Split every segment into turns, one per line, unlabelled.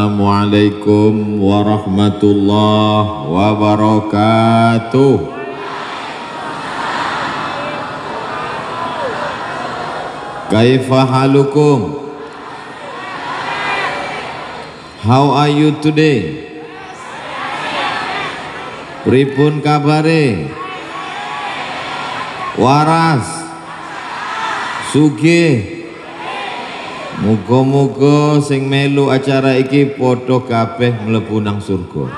Assalamualaikum warahmatullahi wabarakatuh. Kaifa halukum? How are you today? Pripun kabare? Waras? Sugih? Muga-muga sing melu acara iki padha kabeh mlebu nang surga.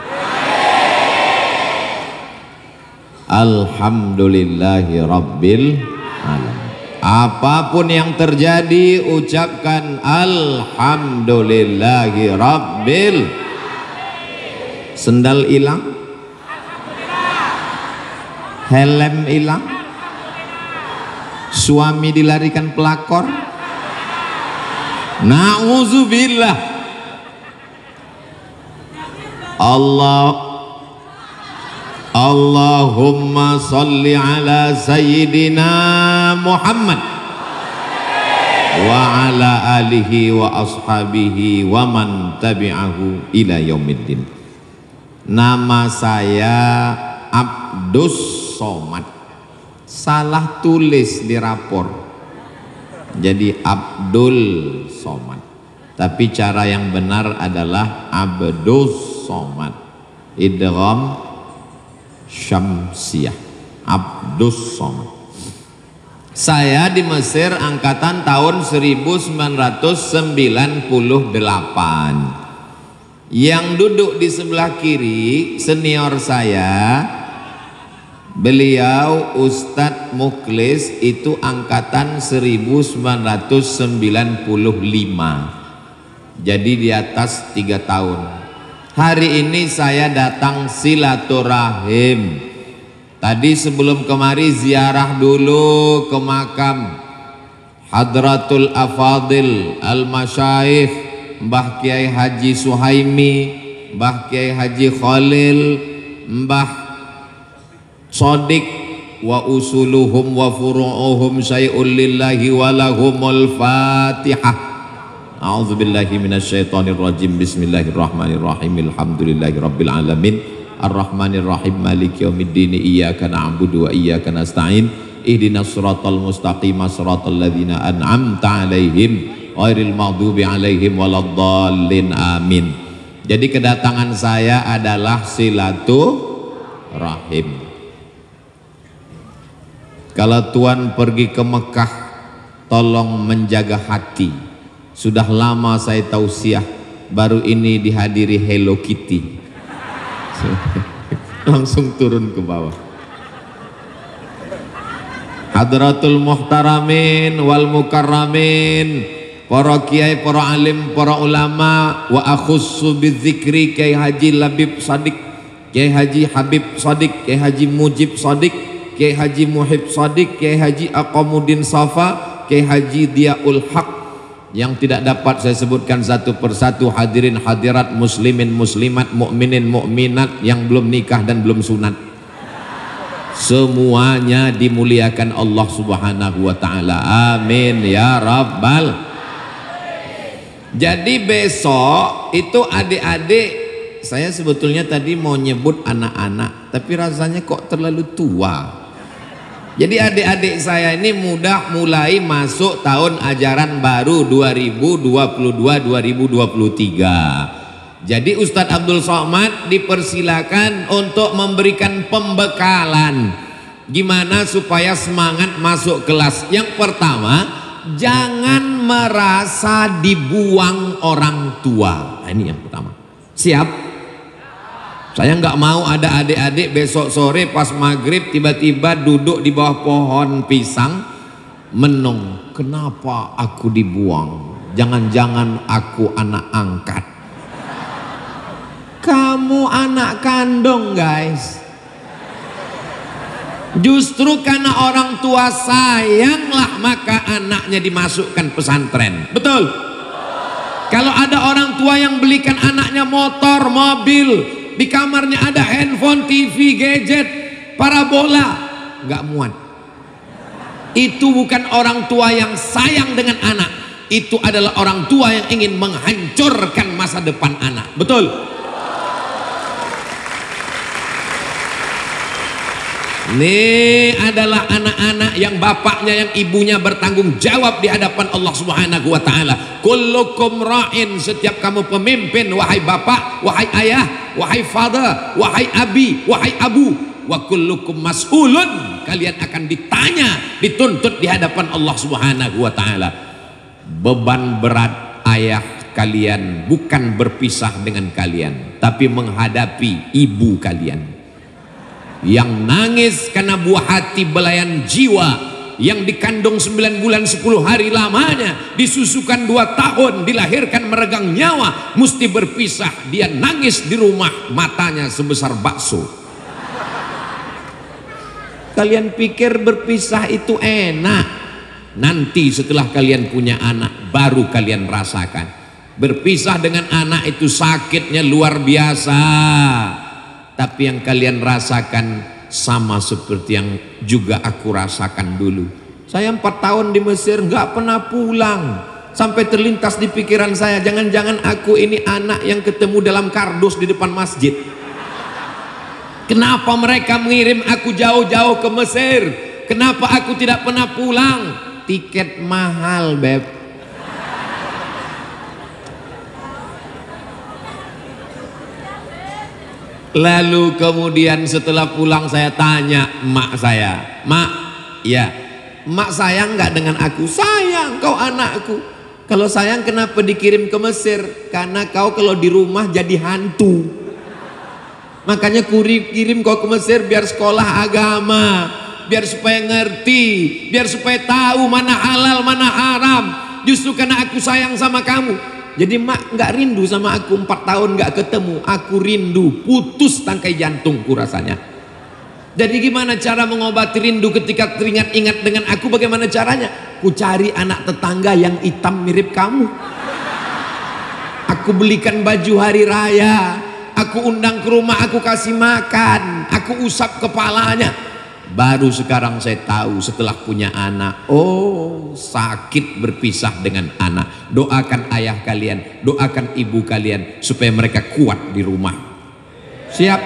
Alhamdulillahi rabbil alamin. Apapun yang terjadi ucapkan alhamdulillahi rabbil. Sendal hilang? Helm hilang? Suami dilarikan pelakor? Na'udzubillah. Allahumma salli ala sayyidina Muhammad wa ala alihi wa ashabihi wa man tabi'ahu ila yaumiddin. Nama saya Abdus Somad. Salah tulis di rapor. Jadi Abdul Somad, tapi cara yang benar adalah Abdus Somad, idgham syamsiyah, Abdus Somad. Saya di Mesir angkatan tahun 1998. Yang duduk di sebelah kiri senior saya, beliau Ustadz Mukhlis, itu angkatan 1995. Jadi di atas 3 tahun. Hari ini saya datang silaturahim. Tadi sebelum kemari ziarah dulu ke makam Hadratul Afadil Al-Masyaikh Mbah Kiai Haji Suhaimi, Mbah Kiai Haji Khalil, Mbah Sodik, wa usuluhum wa furu'uhum syai'un lillahi wa lahumul fatihah. A'udzubillahi minasyaitonir rajim. Bismillahirrahmanirrahim. Alhamdulillahi rabbil alamin. Arrahmanirrahim. Maliki yaumiddin. Iyyaka na'budu wa iyyaka nasta'in. Ihdinas siratal mustaqim. Siratal ladzina an'amta 'alaihim ghairil maghdubi 'alaihim waladdallin. Amin. Jadi kedatangan saya adalah silaturahim. Kalau Tuan pergi ke Mekah, tolong menjaga hati. Sudah lama saya tausiah, baru ini dihadiri Hello Kitty. Langsung turun ke bawah. Hadratul muhtaramin wal mukarramin, para kiai, para alim, para ulama, wa akhussu bidzikri Kiai Haji Labib Sadik, Kiai Haji Habib Sadik, Kiai Haji Mujib Sadik, Kiai Haji Muhib Sadik, Kiai Haji Aqamuddin Safa, Kiai Haji Diaul Haq. Yang tidak dapat saya sebutkan satu persatu, hadirin hadirat, muslimin muslimat, mukminin mukminat yang belum nikah dan belum sunat, semuanya dimuliakan Allah Subhanahu wa taala. Amin ya rabbal. Jadi besok itu adik-adik, saya sebetulnya tadi mau nyebut anak-anak, tapi rasanya kok terlalu tua. Jadi adik-adik saya ini mudah mulai masuk tahun ajaran baru 2022-2023. Jadi Ustadz Abdul Somad dipersilakan untuk memberikan pembekalan gimana supaya semangat masuk kelas. Yang pertama, jangan merasa dibuang orang tua. Nah, ini yang pertama. Siap? Saya nggak mau ada adik-adik besok sore pas maghrib tiba-tiba duduk di bawah pohon pisang menung. Kenapa aku dibuang? Jangan-jangan aku anak angkat. Kamu anak kandung, guys. Justru karena orang tua sayanglah maka anaknya dimasukkan pesantren. Betul? Kalau ada orang tua yang belikan anaknya motor, mobil, di kamarnya ada handphone, TV, gadget, parabola, nggak muat. Itu bukan orang tua yang sayang dengan anak. itu adalah orang tua yang ingin menghancurkan masa depan anak. Betul? Ini adalah anak-anak yang bapaknya, yang ibunya bertanggung jawab di hadapan Allah Subhanahu wa taala. Kullukum ra'in, setiap kamu pemimpin, wahai bapak, wahai ayah, wahai father, wahai abi, wahai abu, wa kullukum mas'ulun, kalian akan ditanya, dituntut di hadapan Allah Subhanahu wa taala. Beban berat ayah kalian bukan berpisah dengan kalian, tapi menghadapi ibu kalian yang nangis karena buah hati belayan jiwa, yang dikandung 9 bulan 10 hari lamanya, disusukan 2 tahun, dilahirkan meregang nyawa, mesti berpisah. Dia nangis di rumah, matanya sebesar bakso. Kalian pikir berpisah itu enak? Nanti setelah kalian punya anak baru kalian rasakan. Berpisah dengan anak itu sakitnya luar biasa. Tapi yang kalian rasakan sama seperti yang juga aku rasakan dulu. Saya 4 tahun di Mesir nggak pernah pulang. Sampai terlintas di pikiran saya, jangan-jangan aku ini anak yang ketemu dalam kardus di depan masjid. Kenapa mereka mengirim aku jauh-jauh ke Mesir? Kenapa aku tidak pernah pulang? Tiket mahal, Beb. Lalu kemudian setelah pulang saya tanya emak saya, "Mak, ya, emak sayang nggak dengan aku?" "Sayang, kau anakku." "Kalau sayang kenapa dikirim ke Mesir?" "Karena kau kalau di rumah jadi hantu. Makanya kirim kau ke Mesir biar sekolah agama, biar supaya ngerti, biar supaya tahu mana halal mana haram. Justru karena aku sayang sama kamu." Jadi mak nggak rindu sama aku, 4 tahun nggak ketemu. Aku rindu, putus tangkai jantungku rasanya. Jadi gimana cara mengobati rindu ketika teringat-ingat dengan aku? Bagaimana caranya? Ku cari anak tetangga yang hitam mirip kamu. Aku belikan baju hari raya. Aku undang ke rumah, aku kasih makan. Aku usap kepalanya. Baru sekarang saya tahu setelah punya anak, oh sakit berpisah dengan anak. Doakan ayah kalian, doakan ibu kalian supaya mereka kuat di rumah. Siap?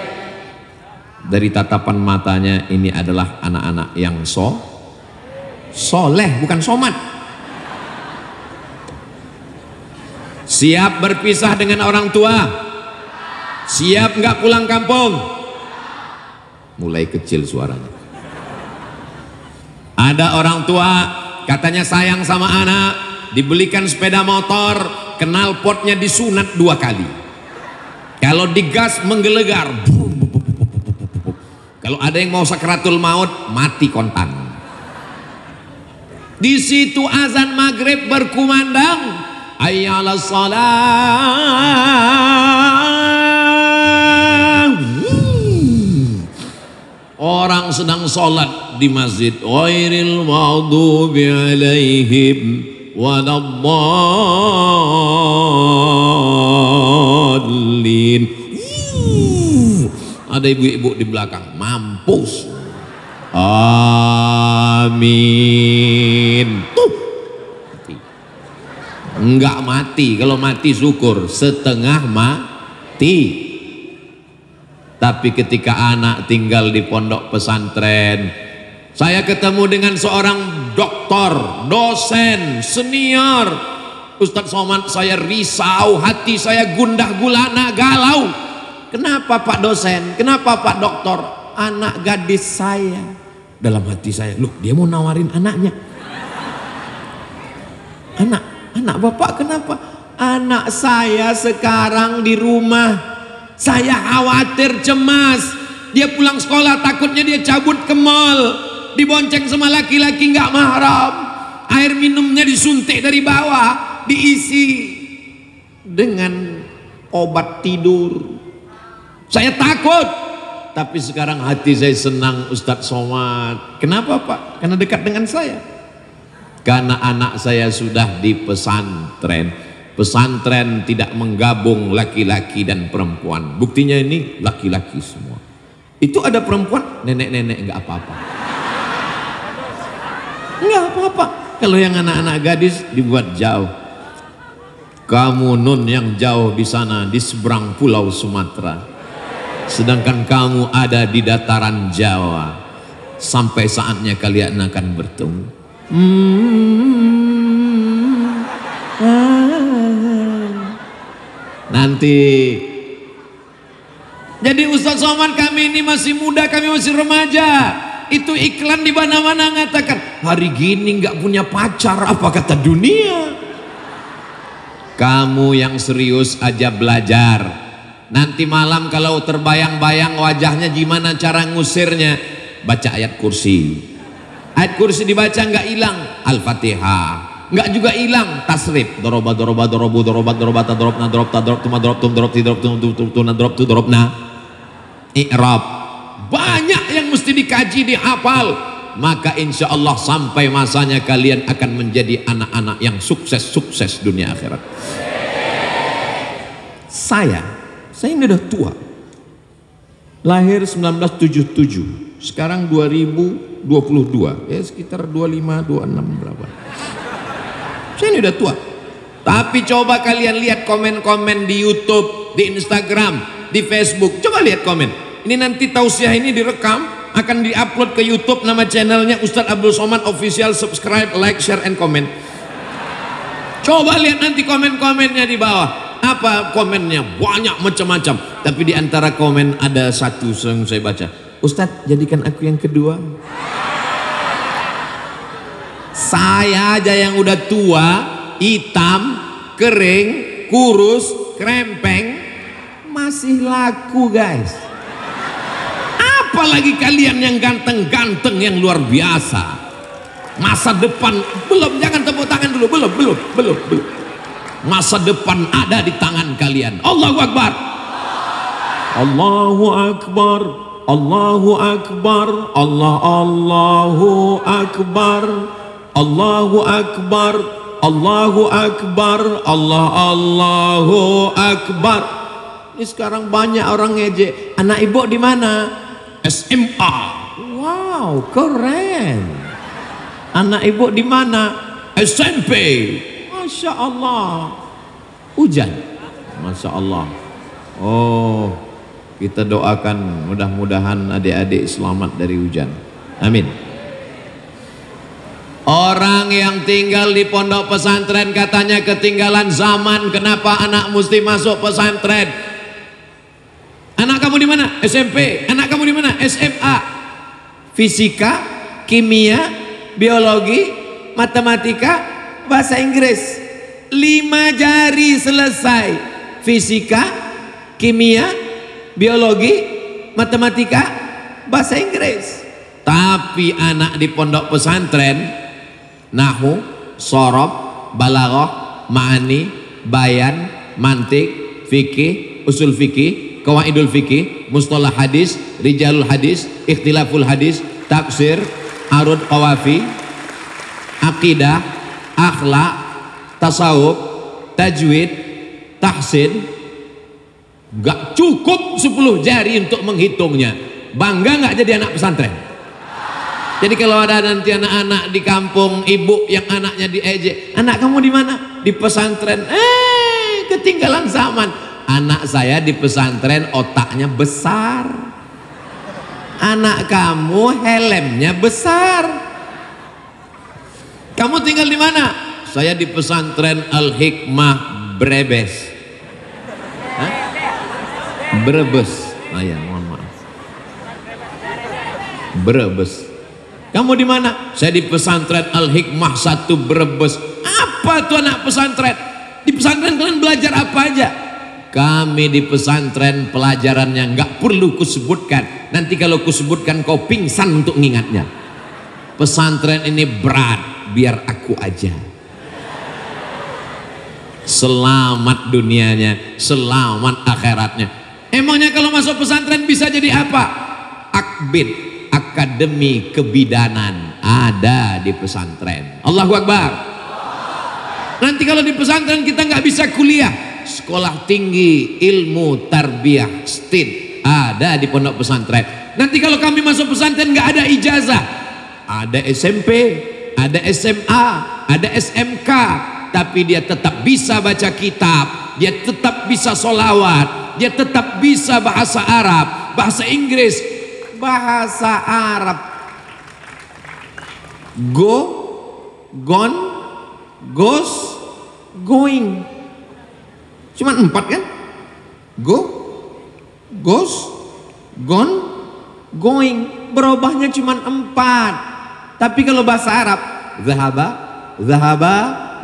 Dari tatapan matanya ini adalah anak-anak yang soleh, bukan somat. Siap berpisah dengan orang tua? Siap nggak pulang kampung? Mulai kecil suaranya. Ada orang tua katanya sayang sama anak, dibelikan sepeda motor, knalpotnya disunat 2 kali. Kalau digas menggelegar. Kalau ada yang mau sakratul maut, mati kontan. Di situ azan maghrib berkumandang, hayya 'alas shalah. Orang sedang sholat di masjid, ghairil maghdubi alaihim waladdallin. Ada ibu-ibu di belakang, mampus. Amin. Tuh. Enggak mati, kalau mati syukur, setengah mati. Tapi ketika anak tinggal di pondok pesantren, saya ketemu dengan seorang doktor, dosen, senior. Ustadz Somad, saya risau, hati saya gundah gulana, galau. Kenapa Pak dosen? Kenapa Pak doktor? Anak gadis saya. Dalam hati saya, loh dia mau nawarin anaknya. Anak bapak kenapa? Anak saya sekarang di rumah. Saya khawatir, cemas. Dia pulang sekolah takutnya dia cabut ke mall, dibonceng sama laki-laki nggak mahram. Air minumnya disuntik dari bawah, diisi dengan obat tidur. Saya takut. Tapi sekarang hati saya senang, Ustadz Somad. Kenapa Pak? Karena dekat dengan saya. Karena anak saya sudah di pesantren. Pesantren tidak menggabung laki-laki dan perempuan. Buktinya ini laki-laki semua. Itu ada perempuan, nenek-nenek nggak apa-apa. Nggak apa-apa. Kalau yang anak-anak gadis dibuat jauh. Kamu nun yang jauh di sana di seberang pulau Sumatera, sedangkan kamu ada di dataran Jawa. Sampai saatnya kalian akan bertemu. Nanti. Jadi Ustaz Somad, kami ini masih muda, kami masih remaja. Itu iklan di mana-mana ngatakan hari gini nggak punya pacar, apa kata dunia. Kamu yang serius aja belajar. Nanti malam kalau terbayang-bayang wajahnya gimana cara ngusirnya, baca ayat kursi. Ayat kursi dibaca nggak hilang Al-Fatihah, nggak juga hilang tasrif. Doroba doroba dorobu dorobat dorobata dorobna dorob ta dorob tuma dorob tum dorob ti dorob tum tuna dorob tu dorobna. I'rab banyak yang mesti dikaji, dihafal. Maka insya Allah sampai masanya kalian akan menjadi anak-anak yang sukses dunia akhirat. Saya ini udah tua, lahir 1977, sekarang 2022, ya sekitar 25, 26 berapa. Saya ini udah tua. Tapi coba kalian lihat komen-komen di YouTube, di Instagram, di Facebook. Coba lihat komen. Ini nanti tausiah ini direkam, akan diupload ke YouTube, nama channelnya Ustadz Abdul Somad Official. Subscribe, like, share, and comment. Coba lihat nanti komen-komennya di bawah. Apa komennya? Banyak macam-macam. Tapi di antara komen ada satu yang saya baca. Ustadz, jadikan aku yang kedua. Saya aja yang udah tua, hitam, kering, kurus, krempeng, masih laku guys. Apalagi kalian yang ganteng-ganteng yang luar biasa. Masa depan belum, jangan tepuk tangan dulu, belum. Masa depan ada di tangan kalian. Allahu Akbar. Allahu Akbar. Allahu Akbar. Allahu Akbar. Allahu Akbar. Allahu Akbar. Allahu Akbar. Ini sekarang banyak orang ngejek. Anak ibu di mana? SMA. Wow, keren. Anak ibu di mana? SMP. Masya Allah. Hujan. Masya Allah. Oh, kita doakan mudah-mudahan adik-adik selamat dari hujan. Amin. Orang yang tinggal di pondok pesantren katanya ketinggalan zaman. Kenapa anak mesti masuk pesantren? Anak kamu di mana? SMP. Anak kamu di mana? SMA. Fisika, kimia, biologi, matematika, bahasa Inggris. 5 jari selesai. Fisika, kimia, biologi, matematika, bahasa Inggris. Tapi anak di pondok pesantren, nahwu, sorob, balaghah, ma'ani, bayan, mantik, fikih, usul fikih, qawaidul fikih, mustalah hadis, rijalul hadis, ikhtilaful hadis, tafsir, arud qawafi, akidah, akhlak, tasawuf, tajwid, tahsin. Gak cukup 10 jari untuk menghitungnya. Bangga gak jadi anak pesantren? Jadi kalau ada nanti anak-anak di kampung ibu yang anaknya diejek, anak kamu di mana? Di pesantren. Ketinggalan zaman. Anak saya di pesantren otaknya besar. Anak kamu helmnya besar. Kamu tinggal di mana? Saya di pesantren Al-Hikmah Brebes. Hah? Brebes. Oh ya, mohon maaf. Brebes. Kamu di mana? Saya di pesantren Al-Hikmah 1 Brebes. Apa tuh anak pesantren? Di pesantren kalian belajar apa aja? Kami di pesantren pelajarannya nggak perlu kusebutkan. Nanti kalau kusebutkan kau pingsan untuk ngingatnya. Pesantren ini berat, biar aku aja. Selamat dunianya, selamat akhiratnya. Emangnya kalau masuk pesantren bisa jadi apa? Akbid, akademi kebidanan ada di pesantren. Allahu Akbar. Nanti kalau di pesantren kita nggak bisa kuliah, sekolah tinggi ilmu tarbiyah STID ada di pondok pesantren. Nanti kalau kami masuk pesantren nggak ada ijazah, ada SMP, ada SMA, ada SMK, tapi dia tetap bisa baca kitab, dia tetap bisa sholawat, dia tetap bisa bahasa Arab, bahasa Inggris, bahasa Arab. Go, gone, goes, going. Cuma 4 kan? Go, goes, gone, going. Berubahnya cuma 4. Tapi kalau bahasa Arab, zahaba, zahaba,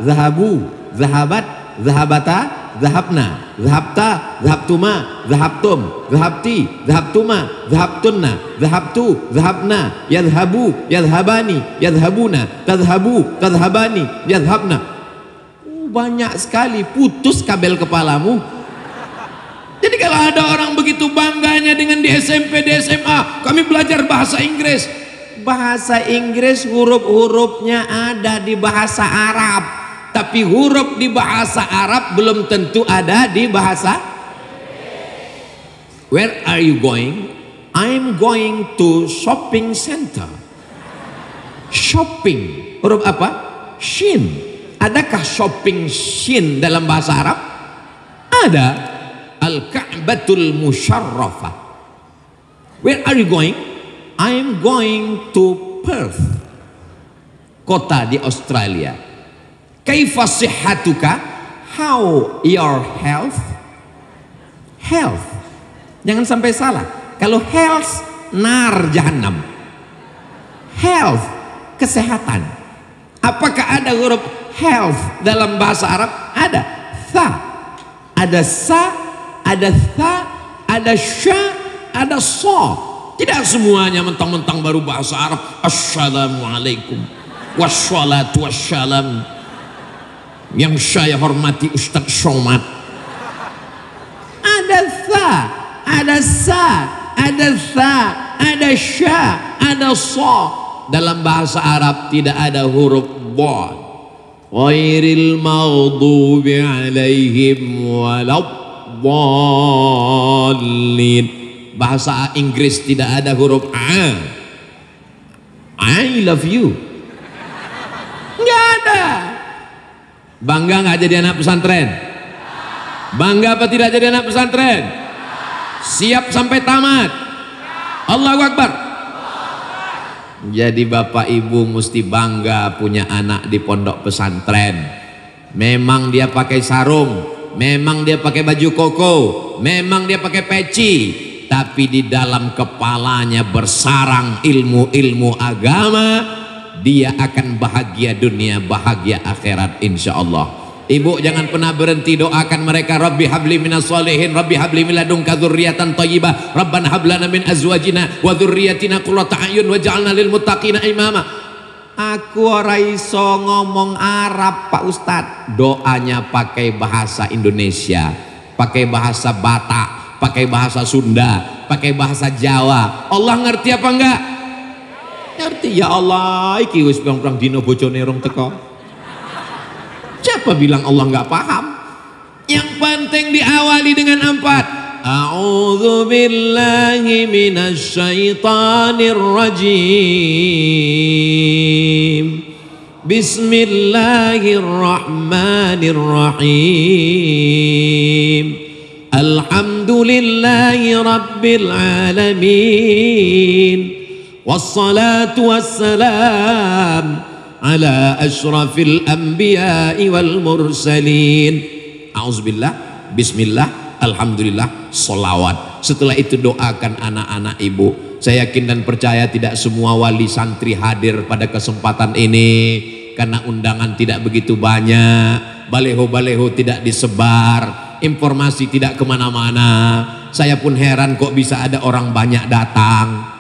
zahabu, zahabat, zahabata, zahabna, zahabta, zahabtuma, zahabtum, zahabti, zahabtuma, zahabtunna, zahabtu, zahabna, yadhabu, yadhabani, yadhabuna, tadhabu, tadhabani, yadhabna. Banyak sekali, putus kabel kepalamu. Jadi kalau ada orang begitu bangganya dengan di SMP, di SMA, kami belajar bahasa Inggris. Bahasa Inggris huruf-hurufnya ada di bahasa Arab, tapi huruf di bahasa Arab belum tentu ada di bahasa. Where are you going? I'm going to shopping center. Shopping, huruf apa? Shin. Adakah shopping shin dalam bahasa Arab? Ada. Al-Ka'batul Musharrafah. Where are you going? I'm going to Perth, kota di Australia. Kaifa sihhatuka? How your health? Health. Jangan sampai salah. Kalau health, nar jahannam. Health, kesehatan. Apakah ada huruf health dalam bahasa Arab? Ada. Tha, ada sa, ada tha, ada sya, ada so. Tidak semuanya mentang-mentang baru bahasa Arab. Assalamualaikum wassalatu wassalam. Yang saya hormati Ustadz Somad. Ada tha, ada sa, ada tha, ada sya, ada so. Dalam bahasa Arab tidak ada huruf dhad. Ghairil maghdubi alaihim waladdallin. Bahasa Inggris tidak ada huruf A. I love you. Nggak ada. Bangga nggak jadi anak pesantren? Bangga apa tidak jadi anak pesantren? Siap sampai tamat? Allahu Akbar. Jadi bapak ibu mesti bangga punya anak di pondok pesantren. Memang dia pakai sarung, memang dia pakai baju koko, memang dia pakai peci, tapi di dalam kepalanya bersarang ilmu-ilmu agama. Dia akan bahagia dunia, bahagia akhirat insyaallah. Ibu jangan pernah berhenti doakan mereka. Rabbi habli minas solihin, Rabbi habli min ladunka dzurriatan thayyibah, Rabbana hab lana min azwajina wa dzurriyyatina qurrata a'yun waj'alna lil muttaqina imama. Aku ora iso ngomong Arab Pak Ustadz. Doanya pakai bahasa Indonesia, pakai bahasa Batak, pakai bahasa Sunda, pakai bahasa Jawa. Allah ngerti apa enggak? Ngerti. Ya Allah, iki wis pirang-pirang dina bojone rong teko. Siapa bilang Allah nggak paham? Yang penting diawali dengan 4. A'udzu billahi minasyaitonir rajim. Bismillahirrahmanirrahim. Alhamdulillahi rabbil alamin. Wassalatu wassalam ala asyrafil anbiya'i wal mursalin. Auzubillah, bismillah, alhamdulillah, sholawat. Setelah itu doakan anak-anak ibu. Saya yakin dan percaya tidak semua wali santri hadir pada kesempatan ini karena undangan tidak begitu banyak, baleho-baleho tidak disebar, informasi tidak kemana-mana. Saya pun heran kok bisa ada orang banyak datang.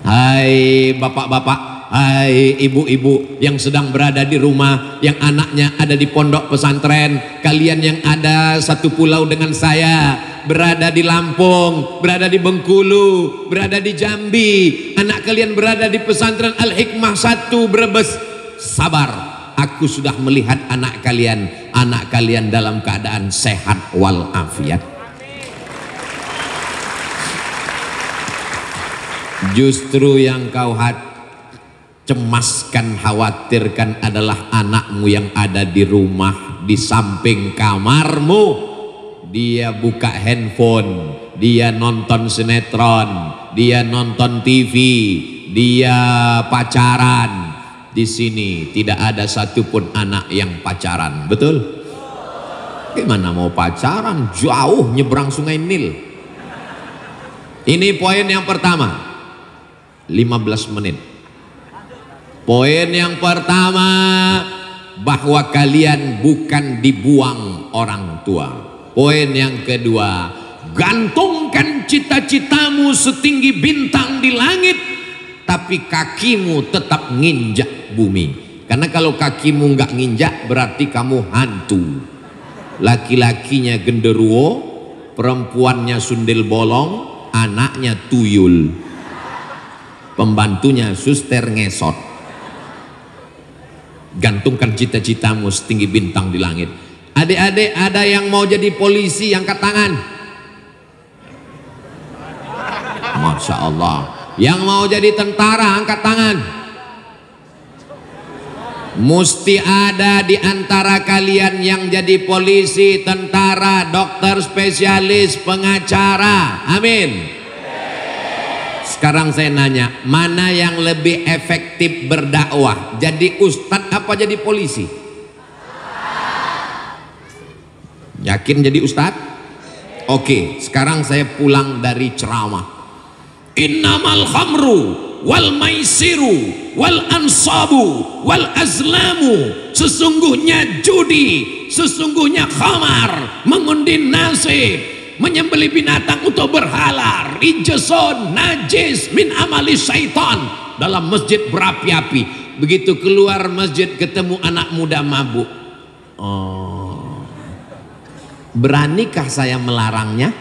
Hai bapak-bapak, hai ibu-ibu yang sedang berada di rumah, yang anaknya ada di pondok pesantren, kalian yang ada satu pulau dengan saya, berada di Lampung, berada di Bengkulu, berada di Jambi, anak kalian berada di pesantren Al-Hikmah 1 Brebes. Sabar, aku sudah melihat anak kalian dalam keadaan sehat walafiat. Justru yang kau cemaskan, khawatirkan adalah anakmu yang ada di rumah, di samping kamarmu. Dia buka handphone, dia nonton sinetron, dia nonton TV, dia pacaran. Di sini tidak ada satupun anak yang pacaran, betul? Gimana mau pacaran? Jauh nyebrang sungai Nil. Ini poin yang pertama, 15 menit. Poin yang pertama, bahwa kalian bukan dibuang orang tua. Poin yang kedua, gantungkan cita-citamu setinggi bintang di langit, tapi kakimu tetap nginjak bumi. Karena kalau kakimu nggak nginjak, berarti kamu hantu. Laki-lakinya genderuwo, perempuannya sundel bolong, anaknya tuyul, pembantunya suster ngesot. Gantungkan cita-citamu setinggi bintang di langit. Adik-adik, ada yang mau jadi polisi, angkat tangan. Masya Allah. Yang mau jadi tentara, angkat tangan. Mesti ada di antara kalian yang jadi polisi, tentara, dokter, spesialis, pengacara. Amin. Sekarang saya nanya, mana yang lebih efektif berdakwah? Jadi ustadz apa jadi polisi? Yakin jadi ustadz? Oke, sekarang saya pulang dari ceramah. Innamal khamru wal maisiru wal ansabu wal azlamu, sesungguhnya judi, sesungguhnya khamar, mengundi nasib, menyembelih binatang untuk berhala, rijsun, najis min amali syaitan, dalam masjid berapi-api. Begitu keluar masjid ketemu anak muda mabuk. Beranikah saya melarangnya?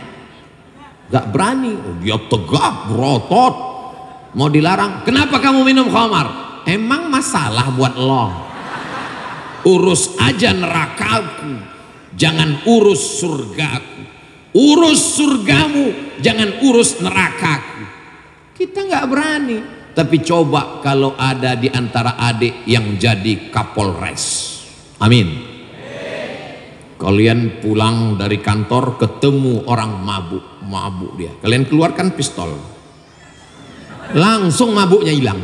Gak berani. Dia tegak, berotot, mau dilarang. Kenapa kamu minum khamar? Emang masalah buat lo? Urus aja nerakaku, jangan urus surgaku. Urus surgamu, jangan urus nerakaku. Kita nggak berani. Tapi coba kalau ada di antara adik yang jadi Kapolres. Amin. Kalian pulang dari kantor ketemu orang mabuk dia. Kalian keluarkan pistol. Langsung mabuknya hilang.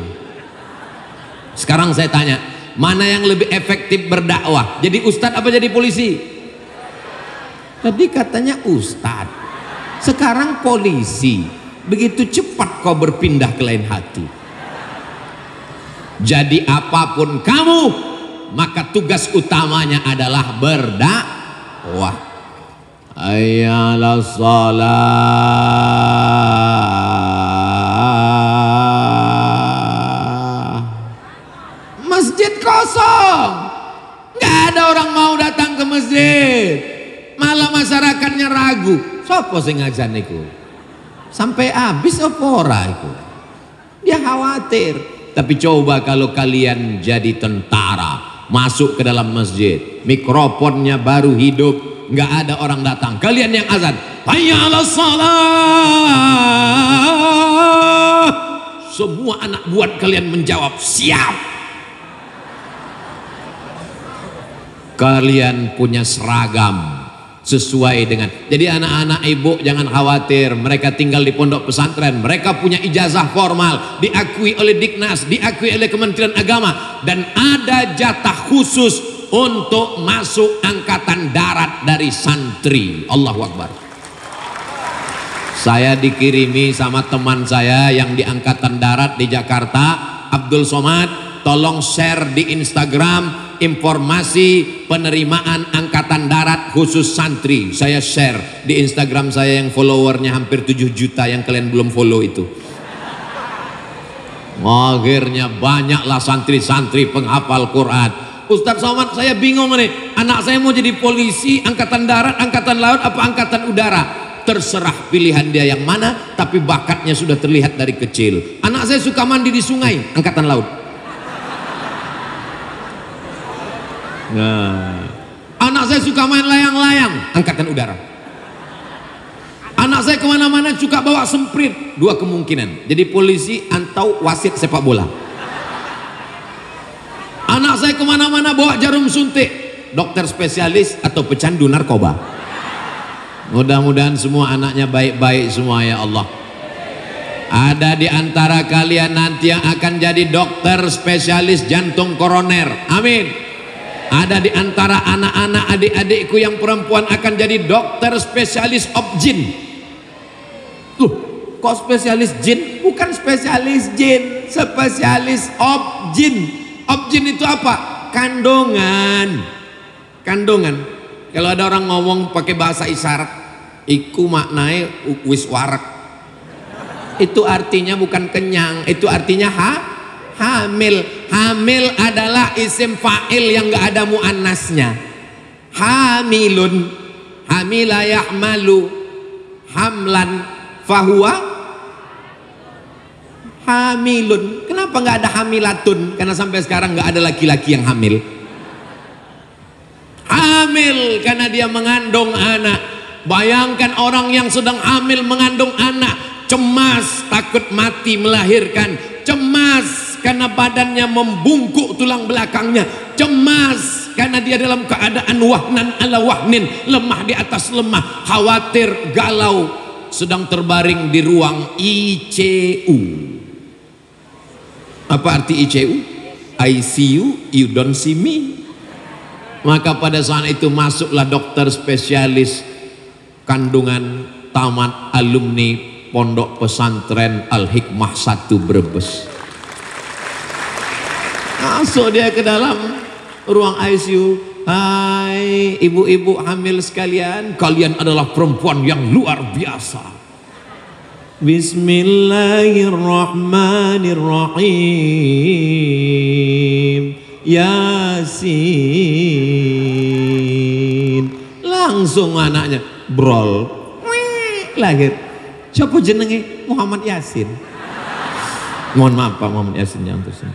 Sekarang saya tanya, mana yang lebih efektif berdakwah? Jadi ustadz apa jadi polisi? Tadi katanya ustadz, sekarang polisi. Begitu cepat kau berpindah ke lain hati. Jadi apapun kamu, maka tugas utamanya adalah berdakwah. Hayya 'alas shalah. Masjid kosong, nggak ada orang mau datang ke masjid. Malah masyarakatnya ragu, sopo sing ngajan niku? Sampai habis apa ora iku? Dia khawatir. Tapi coba kalau kalian jadi tentara, masuk ke dalam masjid, mikrofonnya baru hidup, nggak ada orang datang, kalian yang azan, hayya 'alas shalah. Semua anak buat kalian menjawab siap. Kalian punya seragam sesuai dengan. Jadi anak-anak ibu jangan khawatir, mereka tinggal di pondok pesantren, mereka punya ijazah formal, diakui oleh Diknas, diakui oleh Kementerian Agama, dan ada jatah khusus untuk masuk angkatan darat dari santri. Allahu Akbar. Saya dikirimi sama teman saya yang di angkatan darat di Jakarta, Abdul Somad, tolong share di Instagram informasi penerimaan angkatan darat khusus santri. Saya share di Instagram saya yang followernya hampir 7 juta yang kalian belum follow itu. Akhirnya banyaklah santri-santri penghafal Quran. Ustadz Somad, saya bingung nih, anak saya mau jadi polisi, angkatan darat, angkatan laut, apa angkatan udara? Terserah pilihan dia yang mana, tapi bakatnya sudah terlihat dari kecil. Anak saya suka mandi di sungai, angkatan laut. Nah, anak saya suka main layang-layang, angkatan udara. Anak saya kemana-mana suka bawa semprit, 2 kemungkinan, jadi polisi atau wasit sepak bola. saya kemana-mana bawa jarum suntik, dokter spesialis atau pecandu narkoba. Mudah-mudahan semua anaknya baik-baik semua ya Allah. Ada di antara kalian nanti yang akan jadi dokter spesialis jantung koroner, amin. Ada di antara anak-anak adik-adikku yang perempuan akan jadi dokter spesialis jin. Kok spesialis jin? Bukan spesialis jin, spesialis jin. Jin itu apa? Kandungan. Kandungan. Kalau ada orang ngomong pakai bahasa isyarat, iku maknanya wis warak. Itu artinya bukan kenyang, itu artinya hamil. Hamil adalah isim fa'il yang gak ada muannasnya. Hamilun, hamila ya'malu, hamlan fahuwa hamilun. Kenapa gak ada hamilatun? Karena sampai sekarang gak ada laki-laki yang hamil. Hamil karena dia mengandung anak. Bayangkan orang yang sedang hamil mengandung anak, cemas takut mati melahirkan, cemas karena badannya membungkuk tulang belakangnya, cemas karena dia dalam keadaan wahnan ala wahnin, lemah di atas lemah, khawatir, galau, sedang terbaring di ruang ICU. Apa arti ICU? ICU, you don't see me. Maka pada saat itu masuklah dokter spesialis kandungan tamat alumni Pondok Pesantren Al-Hikmah 1 Brebes. Masuk dia ke dalam ruang ICU. Hai ibu-ibu hamil sekalian, kalian adalah perempuan yang luar biasa. Bismillahirrahmanirrahim. Yasin. Langsung anaknya brol, lahir. Siapa jenenge? Muhammad Yasin. Mohon maaf Pak, Muhammad Yasin yang tersebut.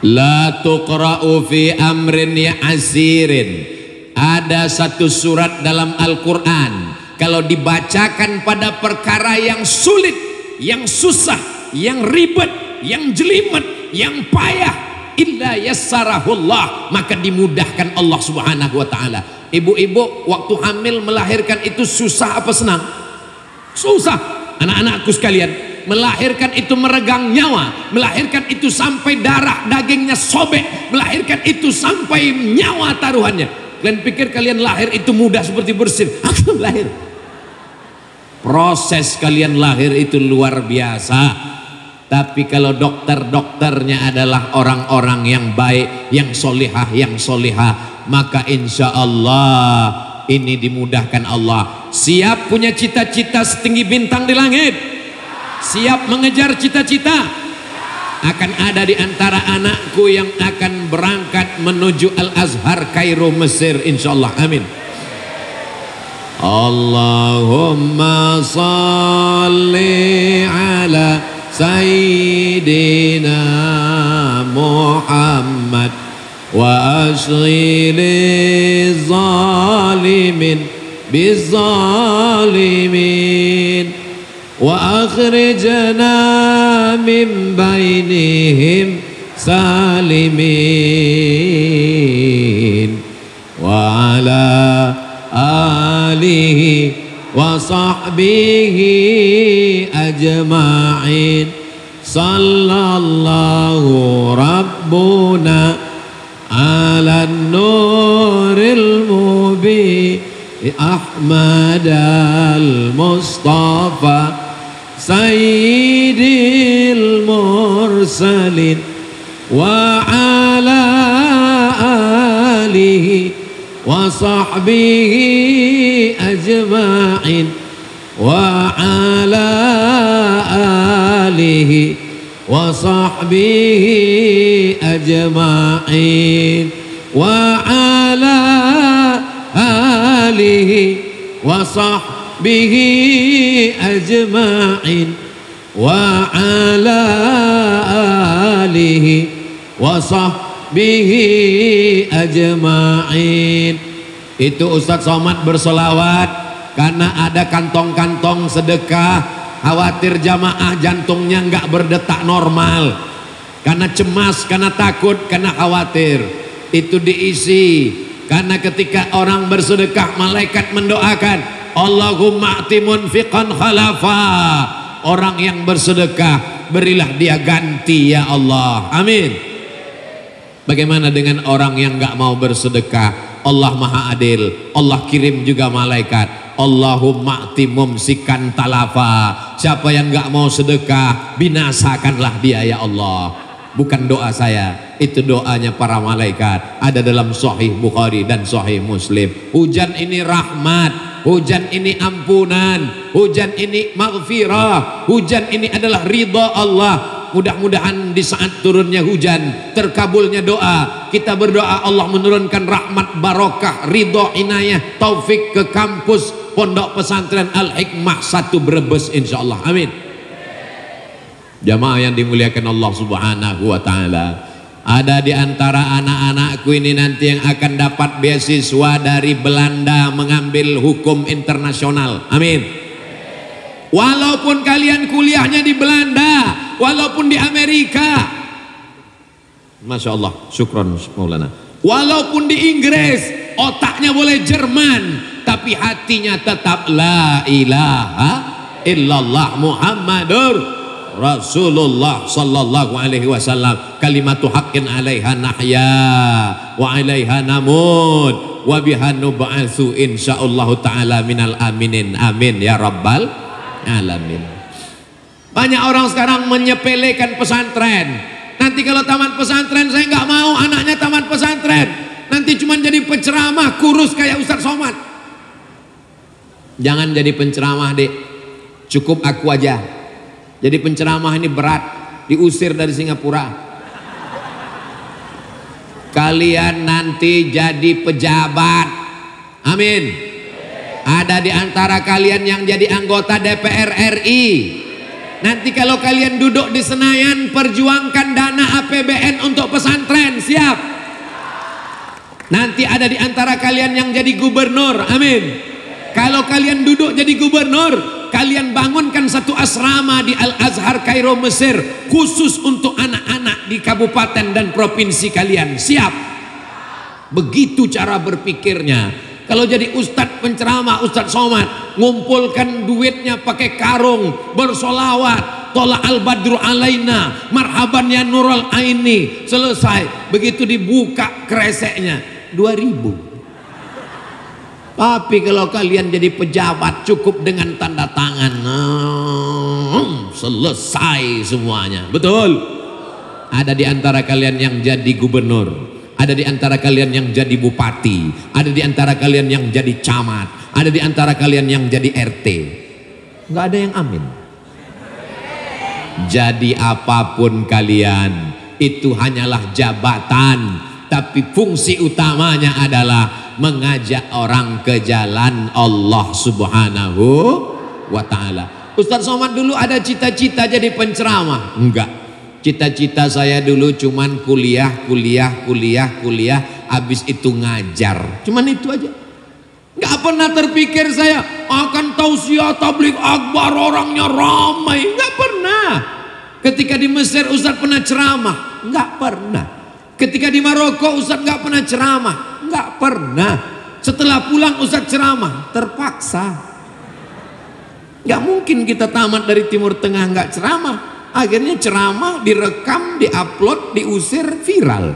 La tuqra'u fi amrin ya'asirin. Ada satu surat dalam Al-Quran, kalau dibacakan pada perkara yang sulit, yang susah, yang ribet, yang jelimet, yang payah, illa yassarahullah, maka dimudahkan Allah Subhanahu wa taala. Ibu-ibu waktu hamil melahirkan itu susah apa senang? Susah. Anak-anakku sekalian, melahirkan itu meregang nyawa, melahirkan itu sampai darah dagingnya sobek, melahirkan itu sampai nyawa taruhannya. Kalian pikir kalian lahir itu mudah seperti bersin? Aku lahir. Proses kalian lahir itu luar biasa. Tapi kalau dokter-dokternya adalah orang-orang yang baik, yang solihah, yang solihah, maka insya Allah ini dimudahkan Allah. Siap punya cita-cita setinggi bintang di langit? Siap mengejar cita-cita? Akan ada di antara anakku yang akan berangkat menuju Al-Azhar Kairo Mesir insya Allah, amin. Allahumma salli ala Sayyidina Muhammad wa ashghili zalimin bizzalimin wa akhrijna min bainihim salimin wa ala alihi wa sahbihi ajma'in. Sallallahu rabbuna ala nuril mubin Ahmad al-Mustafa sayyidil mursalin wa ala alihi wa sahbihi ajma'in wa ala alihi wa sahbihi ajma'in wa ala alihi wa sahbihi ajma'in wa ala alihi wa sahbihi ajma'in. Itu Ustadz Somad bersolawat karena ada kantong-kantong sedekah, khawatir jamaah jantungnya nggak berdetak normal. karena cemas, karena takut, karena khawatir. Itu diisi karena ketika orang bersedekah, malaikat mendoakan, Allahumma a'ti munfiqan khalafa. Orang yang bersedekah, berilah dia ganti ya Allah. Amin. Bagaimana dengan orang yang nggak mau bersedekah? Allah maha adil, Allah kirim juga malaikat, Allahumma a'ti mumsikan talafa. Siapa yang nggak mau sedekah, binasakanlah dia ya Allah. Bukan doa saya, itu doanya para malaikat. Ada dalam Sahih Bukhari dan Sahih Muslim. Hujan ini rahmat, hujan ini ampunan, hujan ini maghfirah, hujan ini adalah ridha Allah. Mudah-mudahan di saat turunnya hujan, terkabulnya doa, kita berdoa Allah menurunkan rahmat, barokah, ridha, inayah, taufik ke kampus Pondok Pesantren Al-Hikmah 1 Brebes insyaallah. Amin. Jamaah yang dimuliakan Allah Subhanahu wa taala, ada di antara anak-anakku ini nanti yang akan dapat beasiswa dari Belanda mengambil hukum internasional. Amin. Walaupun kalian kuliahnya di Belanda, walaupun di Amerika, Masya Allah, syukron Maulana, walaupun di Inggris, otaknya boleh Jerman, tapi hatinya tetap la ilaha illallah Muhammadur Rasulullah sallallahu alaihi wasallam. Kalimatu haqqin 'alaiha nahya wa 'alaiha namut wa biha nub'atsu insyaallah taala minal aminin. Amin ya rabbal alamin. Banyak orang sekarang menyepelekan pesantren. Nanti kalau tamat pesantren, saya nggak mau anaknya tamat pesantren, nanti cuma jadi penceramah kurus kayak Ustadz Somad. Jangan jadi penceramah dek, cukup aku aja. Jadi penceramah ini berat, diusir dari Singapura. Kalian nanti jadi pejabat. Amin. Ada di antara kalian yang jadi anggota DPR RI. Nanti kalau kalian duduk di Senayan, perjuangkan dana APBN untuk pesantren. Siap? Nanti ada di antara kalian yang jadi gubernur. Amin. Kalau kalian duduk jadi gubernur, kalian bangunkan satu asrama di Al-Azhar Kairo Mesir, khusus untuk anak-anak di kabupaten dan provinsi kalian. Siap? Begitu cara berpikirnya. Kalau jadi ustadz penceramah, Ustadz Somad, ngumpulkan duitnya pakai karung, bersolawat, tola al-badru alaina, marhaban ya nurul aini, selesai. Begitu dibuka kreseknya 2.000. Tapi kalau kalian jadi pejabat, cukup dengan tanda tangan, selesai semuanya. Betul? Ada di antara kalian yang jadi gubernur, ada di antara kalian yang jadi bupati, ada di antara kalian yang jadi camat, ada di antara kalian yang jadi RT. Nggak ada yang amin. Jadi apapun kalian, itu hanyalah jabatan, tapi fungsi utamanya adalah mengajak orang ke jalan Allah Subhanahu wa ta'ala. Ustadz Somad dulu ada cita-cita jadi penceramah? Enggak. Cita-cita saya dulu cuman kuliah, habis itu ngajar. Cuman itu aja. Nggak pernah terpikir saya akan tausiah tabligh akbar, orangnya ramai. Nggak pernah. Ketika di Mesir Ustadz pernah ceramah? Nggak pernah. Ketika di Maroko Ustadz nggak pernah ceramah? Nggak pernah. Setelah pulang Ustadz ceramah? Terpaksa. Nggak mungkin kita tamat dari Timur Tengah nggak ceramah. Akhirnya ceramah direkam, diupload, diusir, viral.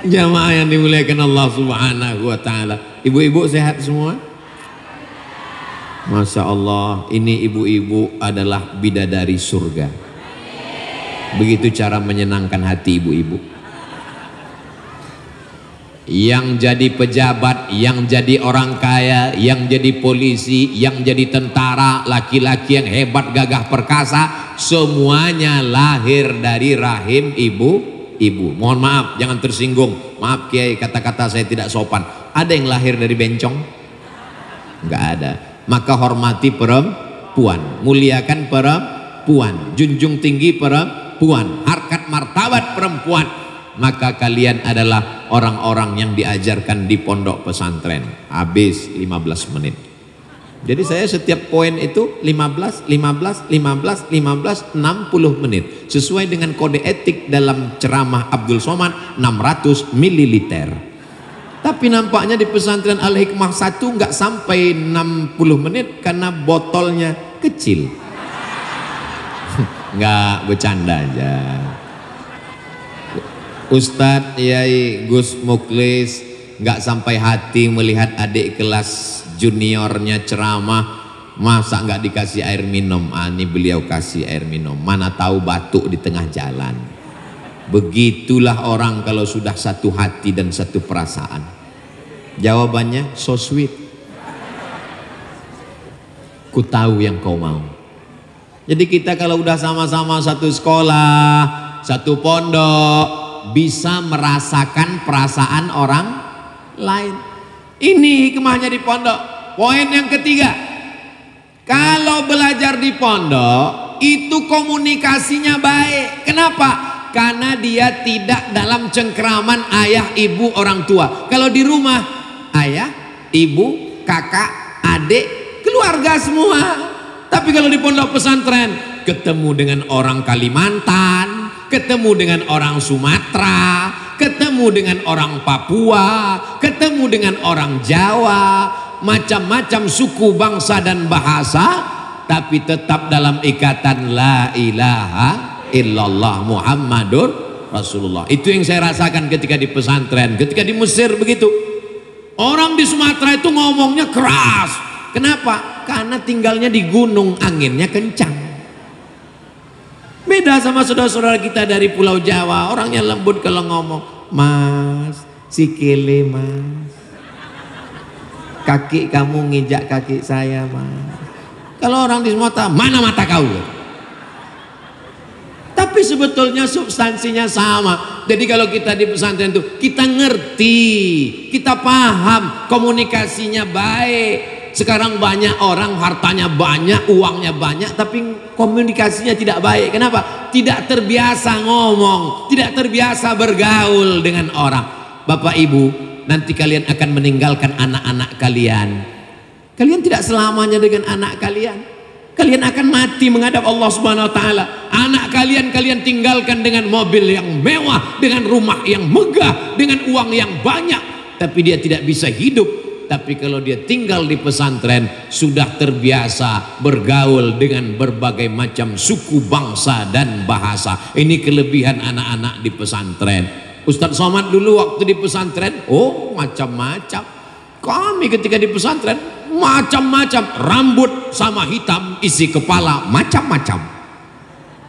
Jamaah yang dimuliakan Allah Subhanahu wa ta'ala. Ibu-ibu sehat semua? Masya Allah, ini ibu-ibu adalah bidadari surga. Begitu cara menyenangkan hati ibu-ibu. Yang jadi pejabat, yang jadi orang kaya, yang jadi polisi, yang jadi tentara, laki-laki yang hebat, gagah perkasa, semuanya lahir dari rahim ibu. Mohon maaf, jangan tersinggung. Maaf Kiai, kata-kata saya tidak sopan. Ada yang lahir dari bencong? Enggak ada. Maka hormati perempuan, muliakan perempuan, junjung tinggi perempuan, harkat martabat perempuan. Maka kalian adalah orang-orang yang diajarkan di pondok pesantren. Habis 15 menit. Jadi saya setiap poin itu 15, 15, 15, 15, 60 menit. Sesuai dengan kode etik dalam ceramah Abdul Somad 600 ml. Tapi nampaknya di pesantren Al-Hikmah 1 nggak sampai 60 menit karena botolnya kecil. Nggak, bercanda aja. Ustadz Yai Gus Muklis nggak sampai hati melihat adik kelas juniornya ceramah, masa nggak dikasih air minum. Ini beliau kasih air minum, mana tahu batuk di tengah jalan. Begitulah orang kalau sudah satu hati dan satu perasaan. Jawabannya so sweet, ku tahu yang kau mau. Jadi kita kalau udah sama-sama satu sekolah, satu pondok, bisa merasakan perasaan orang lain. Ini hikmahnya di pondok. Poin yang ketiga, kalau belajar di pondok itu komunikasinya baik. Kenapa? Karena dia tidak dalam cengkraman ayah, ibu, orang tua. Kalau di rumah, ayah, ibu, kakak, adik, keluarga semua. Tapi kalau di pondok pesantren, ketemu dengan orang Kalimantan, ketemu dengan orang Sumatera, ketemu dengan orang Papua, ketemu dengan orang Jawa, macam-macam suku, bangsa dan bahasa, tapi tetap dalam ikatan la ilaha illallah Muhammadur Rasulullah. Itu yang saya rasakan ketika di pesantren, ketika di Mesir begitu. Orang di Sumatera itu ngomongnya keras. Kenapa? Karena tinggalnya di gunung, anginnya kencang. Beda sama saudara-saudara kita dari Pulau Jawa, orangnya lembut kalau ngomong, mas, sikile mas, kaki kamu nginjak kaki saya mas. Kalau orang di Sumatera, mana mata kau? Tapi sebetulnya substansinya sama. Jadi kalau kita di pesantren itu, kita ngerti, kita paham, komunikasinya baik. Sekarang banyak orang hartanya banyak, uangnya banyak, tapi komunikasinya tidak baik. Kenapa? Tidak terbiasa ngomong, tidak terbiasa bergaul dengan orang. Bapak Ibu, nanti kalian akan meninggalkan anak-anak kalian. Kalian tidak selamanya dengan anak kalian. Kalian akan mati menghadap Allah Subhanahu wa taala. Anak kalian tinggalkan dengan mobil yang mewah, dengan rumah yang megah, dengan uang yang banyak, tapi dia tidak bisa hidup. Tapi kalau dia tinggal di pesantren, sudah terbiasa bergaul dengan berbagai macam suku, bangsa dan bahasa. Ini kelebihan anak-anak di pesantren. Ustadz Somad dulu waktu di pesantren, oh macam-macam. Kami ketika di pesantren macam-macam, rambut sama hitam, isi kepala macam-macam.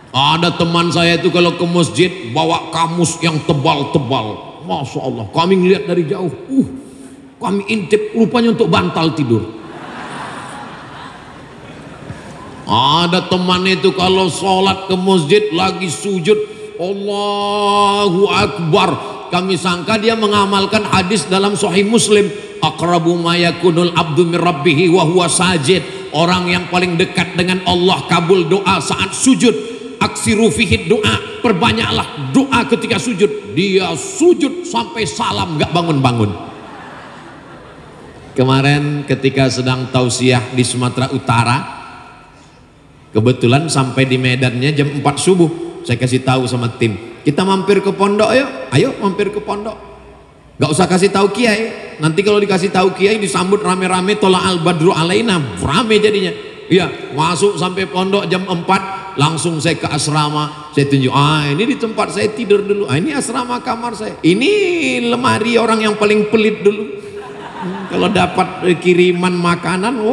Ada teman saya itu kalau ke masjid bawa kamus yang tebal-tebal, masya Allah, kami ngeliat dari jauh, kami intip, rupanya untuk bantal tidur. Ada teman itu kalau sholat ke masjid lagi sujud, Allahu Akbar, kami sangka dia mengamalkan hadis dalam Sahih Muslim, aqrabu ma yakunul abdu min rabbih wa huwa sajid. Orang yang paling dekat dengan Allah kabul doa saat sujud. Aksiru fihi doa, perbanyaklah doa ketika sujud. Dia sujud sampai salam gak bangun-bangun. Kemarin ketika sedang tausiah di Sumatera Utara, kebetulan sampai di medannya jam 4 subuh. Saya kasih tahu sama tim, kita mampir ke pondok yuk, ayo mampir ke pondok. Gak usah kasih tahu kiai, nanti kalau dikasih tahu kiai disambut rame-rame, tola al badru alaina, rame jadinya. Iya, masuk sampai pondok jam 4, langsung saya ke asrama, saya tunjuk, ini di tempat saya tidur dulu, ini asrama kamar saya, ini lemari orang yang paling pelit dulu. Kalau dapat kiriman makanan,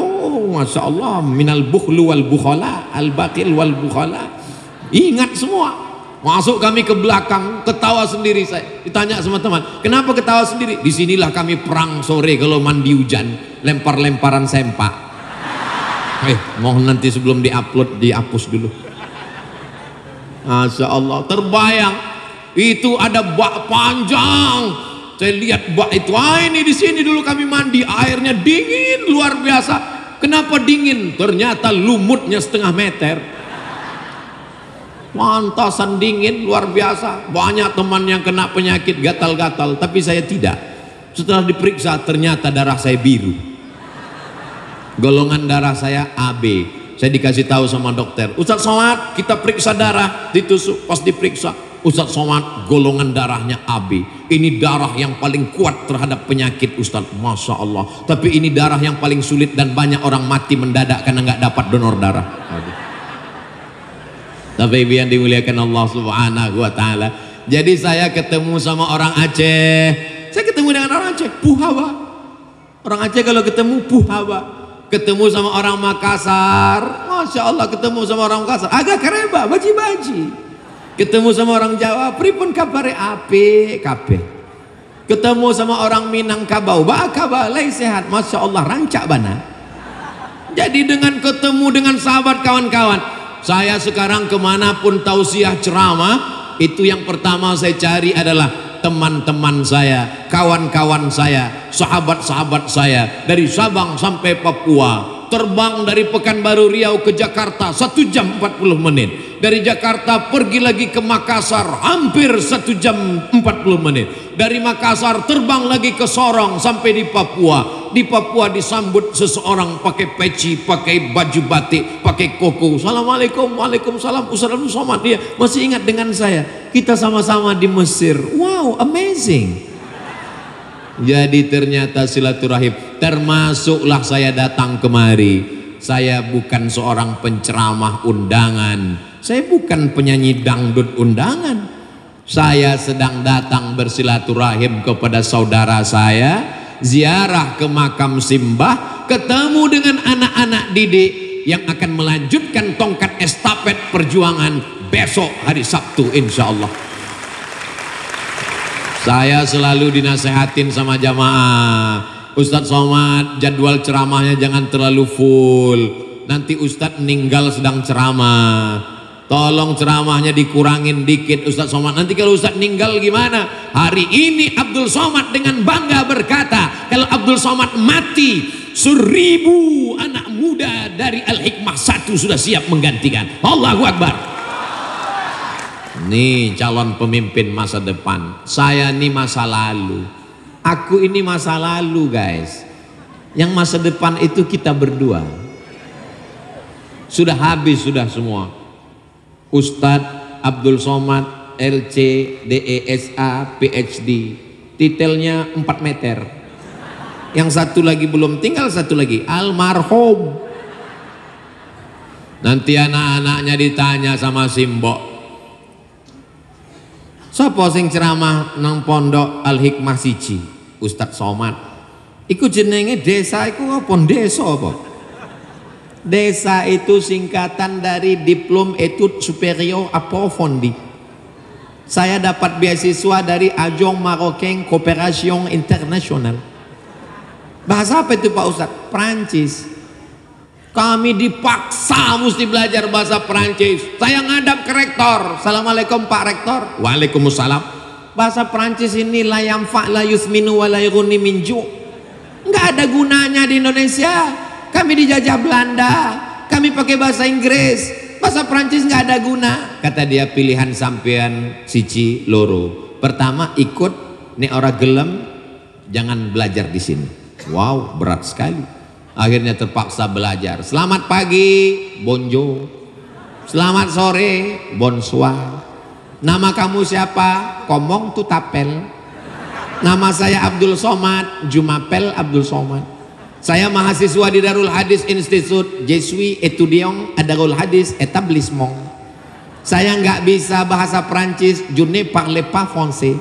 masya Allah, minal bukhlu wal bukhala, al baqil wal bukhala. Ingat semua. Masuk kami ke belakang, ketawa sendiri saya. Ditanya sama teman, kenapa ketawa sendiri? Disinilah kami perang sore kalau mandi hujan, lempar-lemparan sempak. Mohon nanti sebelum diupload dihapus dulu. Masya Allah, terbayang itu ada bak panjang. Saya lihat bak itu, ini di sini dulu kami mandi, airnya dingin luar biasa. Kenapa dingin? Ternyata lumutnya 1/2 meter. Pantasan dingin luar biasa. Banyak teman yang kena penyakit gatal-gatal, tapi saya tidak. Setelah diperiksa ternyata darah saya biru. golongan darah saya AB. Saya dikasih tahu sama dokter, Ustaz Somad kita periksa darah, ditusuk, pas diperiksa, Ustaz Somad golongan darahnya AB. Ini darah yang paling kuat terhadap penyakit Ustaz. Masya Allah. Tapi ini darah yang paling sulit dan banyak orang mati mendadak karena nggak dapat donor darah. Tapi yang dimuliakan Allah Subhanahu wa Ta'ala. Jadi saya ketemu sama orang Aceh. Saya ketemu dengan orang Aceh, Puhawa. Orang Aceh kalau ketemu Puhawa. Ketemu sama orang Makassar, Masya Allah, ketemu sama orang Makassar agak kereba, baji-baji. Ketemu sama orang Jawa, pripun kabare ape kabeh. Ketemu sama orang Minangkabau, bakaba lai sehat, Masya Allah, rancak bana. Jadi dengan ketemu dengan sahabat kawan-kawan, saya sekarang kemanapun tausiah ceramah, itu yang pertama saya cari adalah teman-teman saya, kawan-kawan saya, sahabat-sahabat saya dari Sabang sampai Papua. Terbang dari Pekanbaru Riau ke Jakarta 1 jam 40 menit. Dari Jakarta pergi lagi ke Makassar hampir 1 jam 40 menit. Dari Makassar terbang lagi ke Sorong sampai di Papua. Di Papua disambut seseorang pakai peci, pakai baju batik, pakai koko. Assalamualaikum, waalaikumsalam. Ustaz Abdul Somad, dia masih ingat dengan saya. Kita sama-sama di Mesir. Wow, amazing. Jadi ternyata silaturahim. Termasuklah saya datang kemari. Saya bukan seorang penceramah undangan. Saya bukan penyanyi dangdut undangan. Saya sedang datang bersilaturahim kepada saudara saya, ziarah ke makam Simbah, ketemu dengan anak-anak didik yang akan melanjutkan tongkat estafet perjuangan besok hari Sabtu insya Allah. Saya selalu dinasehatin sama jamaah, Ustadz Somad jadwal ceramahnya jangan terlalu full, nanti Ustadz meninggal sedang ceramah, tolong ceramahnya dikurangin dikit Ustadz Somad, nanti kalau Ustadz meninggal gimana? Hari ini Abdul Somad dengan bangga berkata, kalau Abdul Somad mati 1000 anak muda dari Al-Hikmah 1 sudah siap menggantikan. Allahu Akbar. Nih calon pemimpin masa depan. Saya ini masa lalu. Aku ini masa lalu guys. Yang masa depan itu kita berdua. Sudah habis sudah semua. Ustadz Abdul Somad LC DESA PhD. Titelnya 4 meter. Yang satu lagi belum, tinggal satu lagi almarhum. Nanti anak-anaknya ditanya sama Simbok, sapa sing ceramah nang pondok Al-Hikmah siji? Ustadz Somad. Iku jenenge desa iku apa? Desa apa? Desa itu singkatan dari Diplom Etudes Superior Approfondi. Saya dapat beasiswa dari Agence Marocaine Coopération Internationale. Bahasa apa itu Pak Ustadz? Prancis. Kami dipaksa mesti belajar bahasa Perancis. Saya ngadap ke rektor. Assalamualaikum Pak Rektor. Waalaikumsalam. Bahasa Perancis ini la yamfa la yusminu wa la yughni min ju'. Enggak ada gunanya di Indonesia. Kami dijajah Belanda. Kami pakai bahasa Inggris. Bahasa Perancis enggak ada guna. Kata dia, pilihan sampean siji loro. Pertama ikut, nek ora gelem jangan belajar di sini. Wow, berat sekali. Akhirnya terpaksa belajar. Selamat pagi, bonjour. Selamat sore, bonsoir. Nama kamu siapa? Komong tu tapel. Nama saya Abdul Somad, Jumapel Abdul Somad. Saya mahasiswa di Darul Hadis Institute, Je suis étudiant à Darul Hadis Établissement. Saya nggak bisa bahasa Prancis, je ne parle pas français.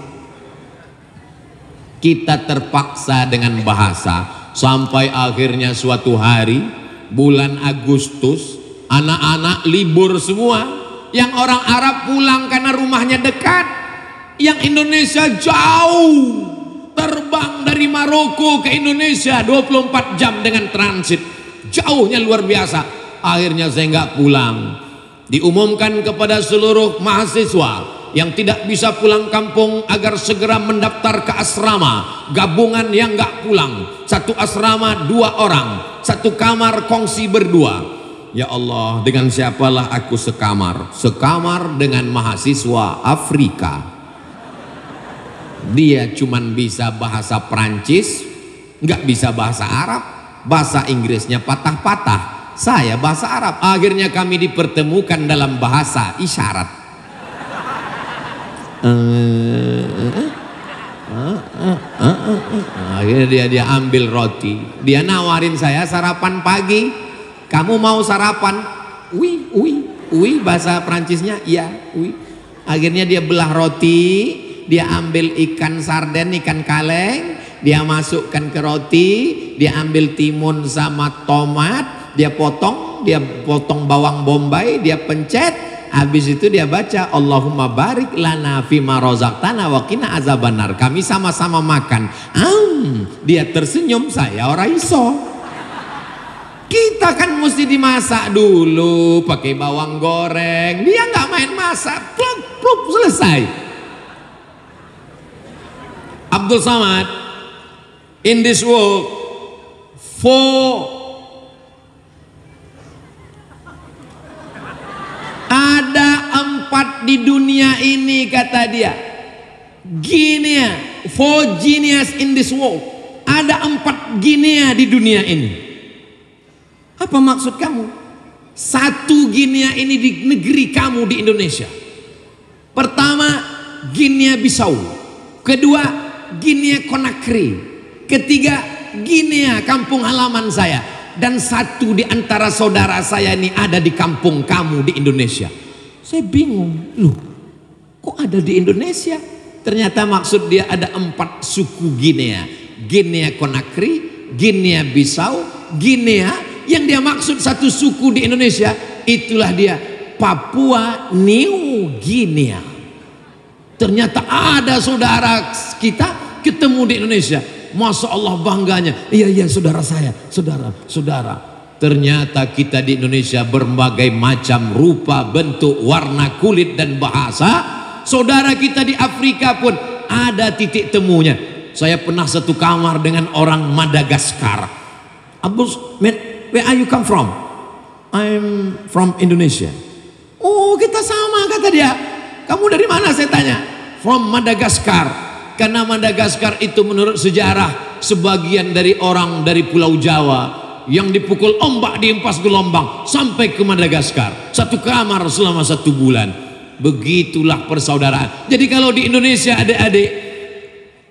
Kita terpaksa dengan bahasa. Sampai akhirnya suatu hari bulan Agustus, anak-anak libur semua. Yang orang Arab pulang karena rumahnya dekat, yang Indonesia jauh, terbang dari Maroko ke Indonesia 24 jam dengan transit, jauhnya luar biasa. Akhirnya saya nggak pulang. Diumumkan kepada seluruh mahasiswa yang tidak bisa pulang kampung agar segera mendaftar ke asrama gabungan yang nggak pulang. Satu asrama 2 orang, satu kamar kongsi berdua. Ya Allah, dengan siapalah aku sekamar? Sekamar dengan mahasiswa Afrika. Dia cuman bisa bahasa Prancis, nggak bisa bahasa Arab. bahasa Inggrisnya patah-patah, saya bahasa Arab. Akhirnya kami dipertemukan dalam bahasa isyarat. Akhirnya dia ambil roti, dia nawarin saya sarapan pagi. Kamu mau sarapan? Oui, bahasa Prancisnya iya, oui. Akhirnya dia belah roti, dia ambil ikan sarden, ikan kaleng, dia masukkan ke roti, dia ambil timun sama tomat, dia potong bawang bombay, dia pencet. Habis itu dia baca Allahumma barik lana fima razaqtana wa qina azabannar. Kami sama-sama makan. Dia tersenyum, saya ora iso. Kita kan mesti dimasak dulu pakai bawang goreng. Dia nggak main masak, pluk selesai. Abdul Samad, in this world, ada 4 di dunia ini, kata dia. Guinea, 4 genius in this world. Ada 4 Guinea di dunia ini. Apa maksud kamu? 1 Guinea ini di negeri kamu di Indonesia. Pertama, Guinea Bissau. Kedua, Guinea Conakry. Ketiga, Guinea kampung halaman saya. Dan 1 di antara saudara saya ini ada di kampung kamu di Indonesia. Saya bingung, loh kok ada di Indonesia? Ternyata maksud dia ada 4 suku Guinea. Guinea Conakry, Guinea Bissau, Guinea. Yang dia maksud 1 suku di Indonesia, itulah dia Papua New Guinea. Ternyata ada saudara kita ketemu di Indonesia. Masya Allah bangganya. Iya saudara saya, saudara. Ternyata kita di Indonesia berbagai macam rupa, bentuk, warna kulit dan bahasa. Saudara kita di Afrika pun ada titik temunya. Saya pernah satu kamar dengan orang Madagaskar. Abus, where are you come from? I'm from Indonesia. Oh, kita sama, kata dia. Kamu dari mana, saya tanya. From Madagaskar. Karena Madagaskar itu menurut sejarah sebagian dari orang dari Pulau Jawa yang dipukul ombak, diempas gelombang sampai ke Madagaskar. 1 kamar selama 1 bulan. Begitulah persaudaraan. Jadi kalau di Indonesia adik-adik,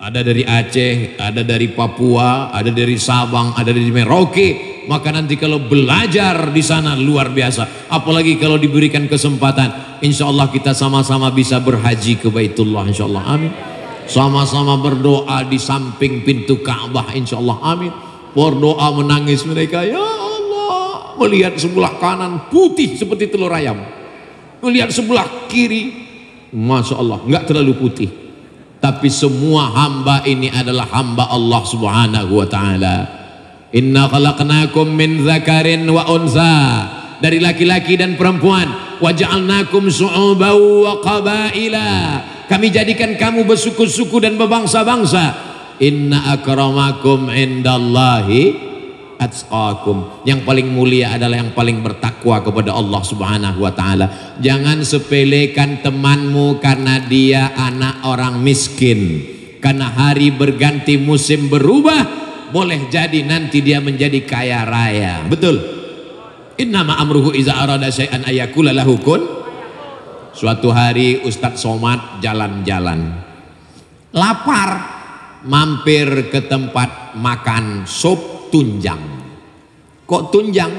ada dari Aceh, ada dari Papua, ada dari Sabang, ada dari Merauke. Maka nanti kalau belajar di sana luar biasa. Apalagi kalau diberikan kesempatan, insya Allah kita sama-sama bisa berhaji ke Baitullah, insya Allah, amin. Sama-sama berdoa di samping pintu Ka'bah, insya Allah, amin. Berdoa menangis mereka, ya Allah, melihat sebelah kanan putih seperti telur ayam, melihat sebelah kiri, masya Allah, nggak terlalu putih. Tapi semua hamba ini adalah hamba Allah Subhanahu wa ta'ala. Inna khalaqnakum min dzakarin wa unsa, dari laki-laki dan perempuan. Wa ja'alnakum syu'uban wa qabaila, kami jadikan kamu bersuku-suku dan berbangsa-bangsa. Inna akramakum indallahi atqakum, yang paling mulia adalah yang paling bertakwa kepada Allah Subhanahu wa ta'ala. Jangan sepelekan temanmu karena dia anak orang miskin. Karena hari berganti, musim berubah, boleh jadi nanti dia menjadi kaya raya. Betul. Innama amruhu iza arada syai'an ayakula lahu kun. Suatu hari Ustadz Somad jalan-jalan, lapar, mampir ke tempat makan sop tunjang. Kok tunjang?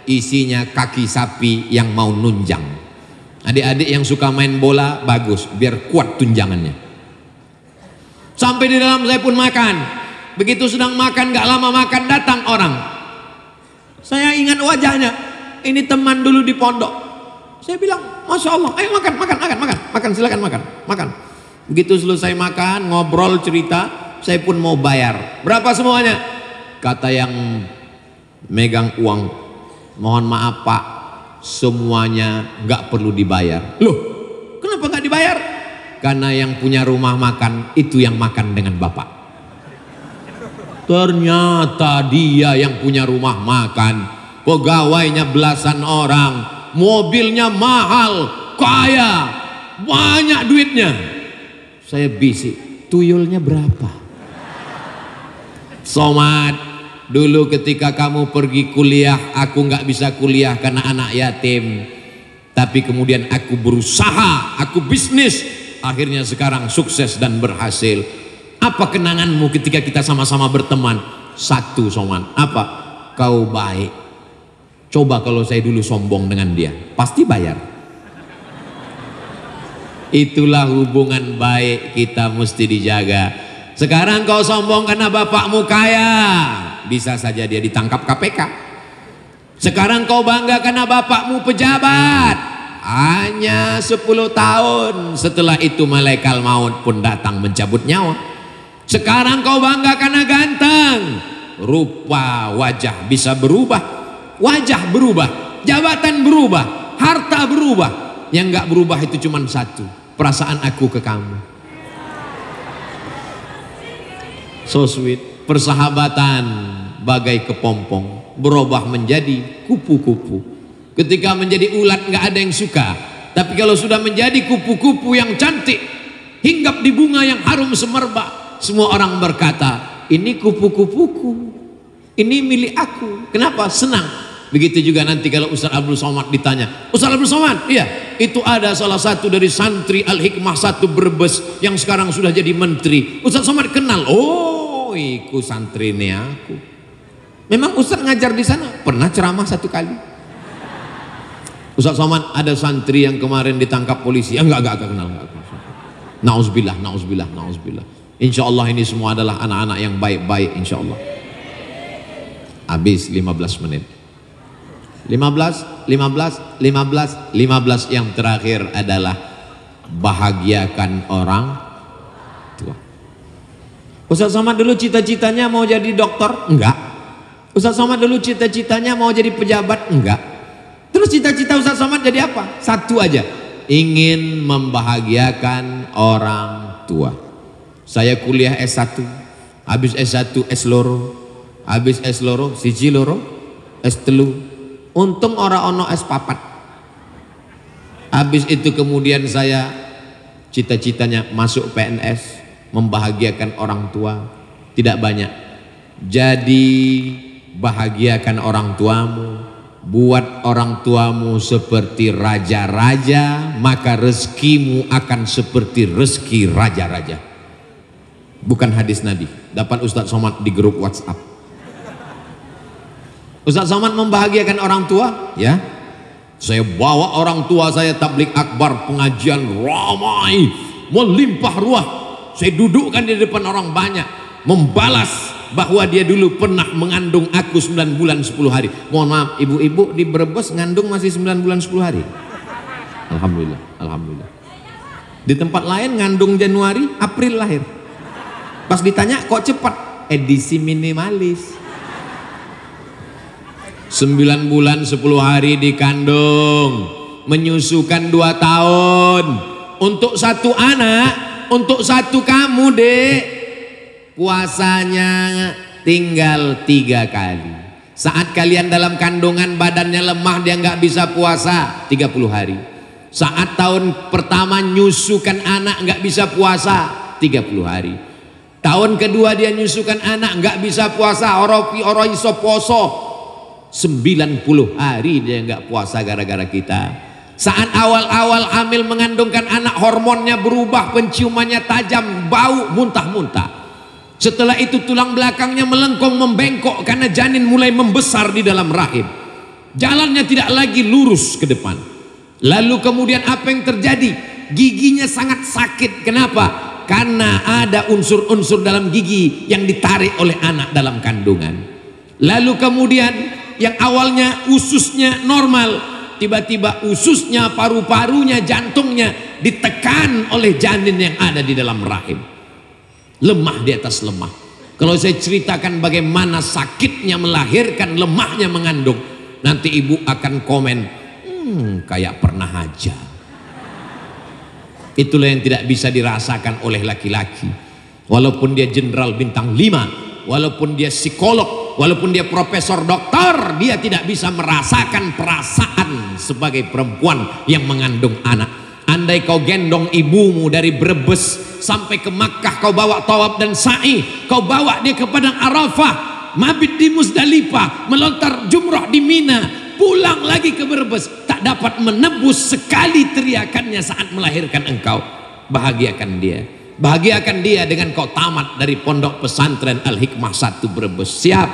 Isinya kaki sapi yang mau nunjang. Adik-adik yang suka main bola, bagus, biar kuat tunjangannya. Sampai di dalam saya pun makan. Begitu sedang makan, gak lama makan, datang orang. Saya ingat wajahnya. Ini teman dulu di pondok. Saya bilang, Masya Allah, ayo makan, silakan makan. Begitu selesai makan, ngobrol, cerita, saya pun mau bayar. Berapa semuanya? Kata yang megang uang, mohon maaf Pak, semuanya gak perlu dibayar. Loh, kenapa gak dibayar? Karena yang punya rumah makan itu yang makan dengan Bapak. Ternyata dia yang punya rumah makan, pegawainya belasan orang, mobilnya mahal, kaya, banyak duitnya. Saya bisik, tuyulnya berapa? Somad, dulu ketika kamu pergi kuliah, aku nggak bisa kuliah karena anak yatim. Tapi kemudian aku berusaha, aku bisnis, akhirnya sekarang sukses dan berhasil. Apa kenanganmu ketika kita sama-sama berteman? Satu, Somad. Apa? Kau baik. Coba kalau saya dulu sombong dengan dia, pasti bayar. Itulah hubungan baik kita mesti dijaga. Sekarang kau sombong karena bapakmu kaya, bisa saja dia ditangkap KPK. Sekarang kau bangga karena bapakmu pejabat, hanya 10 tahun setelah itu malaikat maut pun datang mencabut nyawa. Sekarang kau bangga karena ganteng, rupa wajah bisa berubah, wajah berubah, jabatan berubah, harta berubah. Yang nggak berubah itu cuma satu, perasaan aku ke kamu. So sweet. Persahabatan bagai kepompong berubah menjadi kupu-kupu. Ketika menjadi ulat nggak ada yang suka, tapi kalau sudah menjadi kupu-kupu yang cantik, hinggap di bunga yang harum semerbak, semua orang berkata, ini kupu-kupuku, ini milik aku. Kenapa? Senang. Begitu juga nanti kalau Ustaz Abdul Somad ditanya, Ustaz Abdul Somad, iya, itu ada salah satu dari santri Al-Hikmah 1 Brebes yang sekarang sudah jadi menteri. Ustaz Somad kenal. Oh, iku santri ini aku. Memang Ustaz ngajar di sana, pernah ceramah 1 kali. Ustaz Somad, ada santri yang kemarin ditangkap polisi. Enggak kenal, enggak. Nauzubillah, nauzubillah, nauzubillah. Insya Allah ini semua adalah anak-anak yang baik-baik, insya Allah. Habis 15 menit. 15 yang terakhir adalah bahagiakan orang tua. Ustaz Somad dulu cita-citanya mau jadi dokter? Enggak. Ustaz Somad dulu cita-citanya mau jadi pejabat? Enggak. Terus cita-cita Ustaz Somad jadi apa? Satu aja, ingin membahagiakan orang tua. Saya kuliah S1, habis S1 S loro, habis S loro siji loro, S3. Untung ora ono S4. Habis itu kemudian saya cita-citanya masuk PNS, membahagiakan orang tua. Tidak banyak. Jadi bahagiakan orang tuamu, buat orang tuamu seperti raja-raja, maka rezekimu akan seperti rezeki raja-raja. Bukan hadis Nabi, dapat Ustaz Somad di grup WhatsApp. Ustaz Somad membahagiakan orang tua, ya. Saya bawa orang tua saya tablik akbar, pengajian ramai, melimpah ruah. Saya dudukkan di depan orang banyak, membalas bahwa dia dulu pernah mengandung aku 9 bulan 10 hari. Mohon maaf, ibu-ibu di Brebes ngandung masih 9 bulan 10 hari. Alhamdulillah, alhamdulillah. Di tempat lain ngandung Januari, April lahir. Pas ditanya kok cepat, edisi minimalis. 9 bulan 10 hari dikandung, menyusukan 2 tahun. Untuk 1 anak, untuk 1 kamu dek, puasanya tinggal 3 kali. Saat kalian dalam kandungan badannya lemah, dia nggak bisa puasa 30 hari. Saat tahun pertama nyusukan anak nggak bisa puasa 30 hari. Tahun kedua dia nyusukan anak nggak bisa puasa, oro iso poso 90 hari dia nggak puasa gara-gara kita. Saat awal-awal hamil mengandungkan anak, hormonnya berubah, penciumannya tajam, bau, muntah-muntah. Setelah itu tulang belakangnya melengkung, membengkok karena janin mulai membesar di dalam rahim. Jalannya tidak lagi lurus ke depan. Lalu kemudian apa yang terjadi? Giginya sangat sakit. Kenapa? Karena ada unsur-unsur dalam gigi yang ditarik oleh anak dalam kandungan. Lalu kemudian yang awalnya ususnya normal, tiba-tiba ususnya, paru-parunya, jantungnya ditekan oleh janin yang ada di dalam rahim. Lemah di atas lemah. Kalau saya ceritakan bagaimana sakitnya melahirkan, lemahnya mengandung, nanti ibu akan komen, kayak pernah aja. Itulah yang tidak bisa dirasakan oleh laki-laki. Walaupun dia jenderal bintang 5, walaupun dia psikolog, walaupun dia profesor doktor, dia tidak bisa merasakan perasaan sebagai perempuan yang mengandung anak. Andai kau gendong ibumu dari Brebes sampai ke Makkah, kau bawa tawaf dan sa'i, kau bawa dia ke padang Arafah,
mabit di Musdalifah, melontar jumrah di Mina, pulang lagi ke Brebes, tak dapat menebus sekali teriakannya saat melahirkan engkau. Bahagiakan dia. Bahagiakan dia dengan kau tamat dari pondok pesantren Al-Hikmah 1 Brebes. Siap.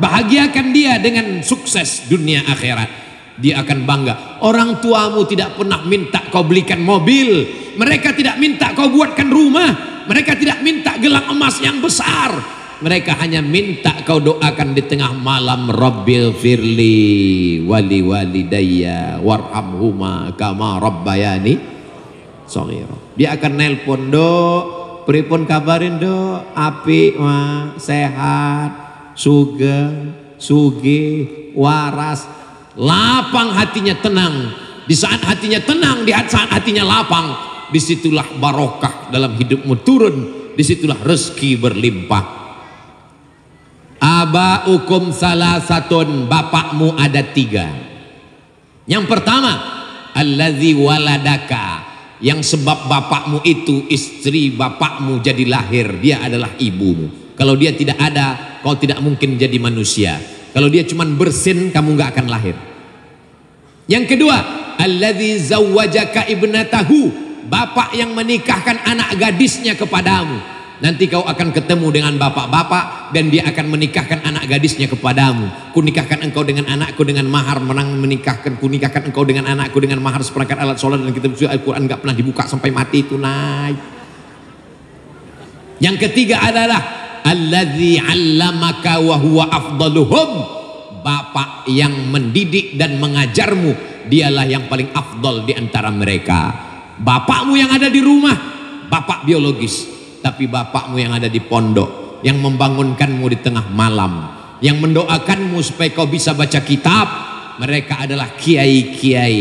Bahagiakan dia dengan sukses dunia akhirat. Dia akan bangga. Orang tuamu tidak pernah minta kau belikan mobil, mereka tidak minta kau buatkan rumah, mereka tidak minta gelang emas yang besar, mereka hanya minta kau doakan di tengah malam, Rabbil firli wali walidayya warhamhuma kama rabbayani shaghira. Dia akan nelpon, Dok, pripun kabarin Dok? Apik mah, sehat, sugeng, sugih, waras. Lapang hatinya, tenang. Di saat hatinya tenang, di saat hatinya lapang, disitulah barokah dalam hidupmu turun, disitulah rezeki berlimpah. Abaukum salasatun, bapakmu ada 3. Yang pertama, allazi waladaka, yang sebab bapakmu itu istri bapakmu jadi lahir, dia adalah ibumu. Kalau dia tidak ada, kau tidak mungkin jadi manusia. Kalau dia cuman bersin, kamu nggak akan lahir. Yang kedua, alladzi zawwajaka ibnatahu, bapak yang menikahkan anak gadisnya kepadamu. Nanti kau akan ketemu dengan bapak-bapak dan dia akan menikahkan anak gadisnya kepadamu. Kunikahkan engkau dengan anakku dengan mahar, kunikahkan engkau dengan anakku dengan mahar seperangkat alat sholat dan kitab suci Al-Quran, nggak pernah dibuka sampai mati itu naik. Yang ketiga adalah alladzi 'allamaka wa huwa afdaluhum, bapak yang mendidik dan mengajarmu, dialah yang paling afdal di antara mereka. Bapakmu yang ada di rumah, bapak biologis. Tapi bapakmu yang ada di pondok, yang membangunkanmu di tengah malam, yang mendoakanmu supaya kau bisa baca kitab, mereka adalah kiai-kiai,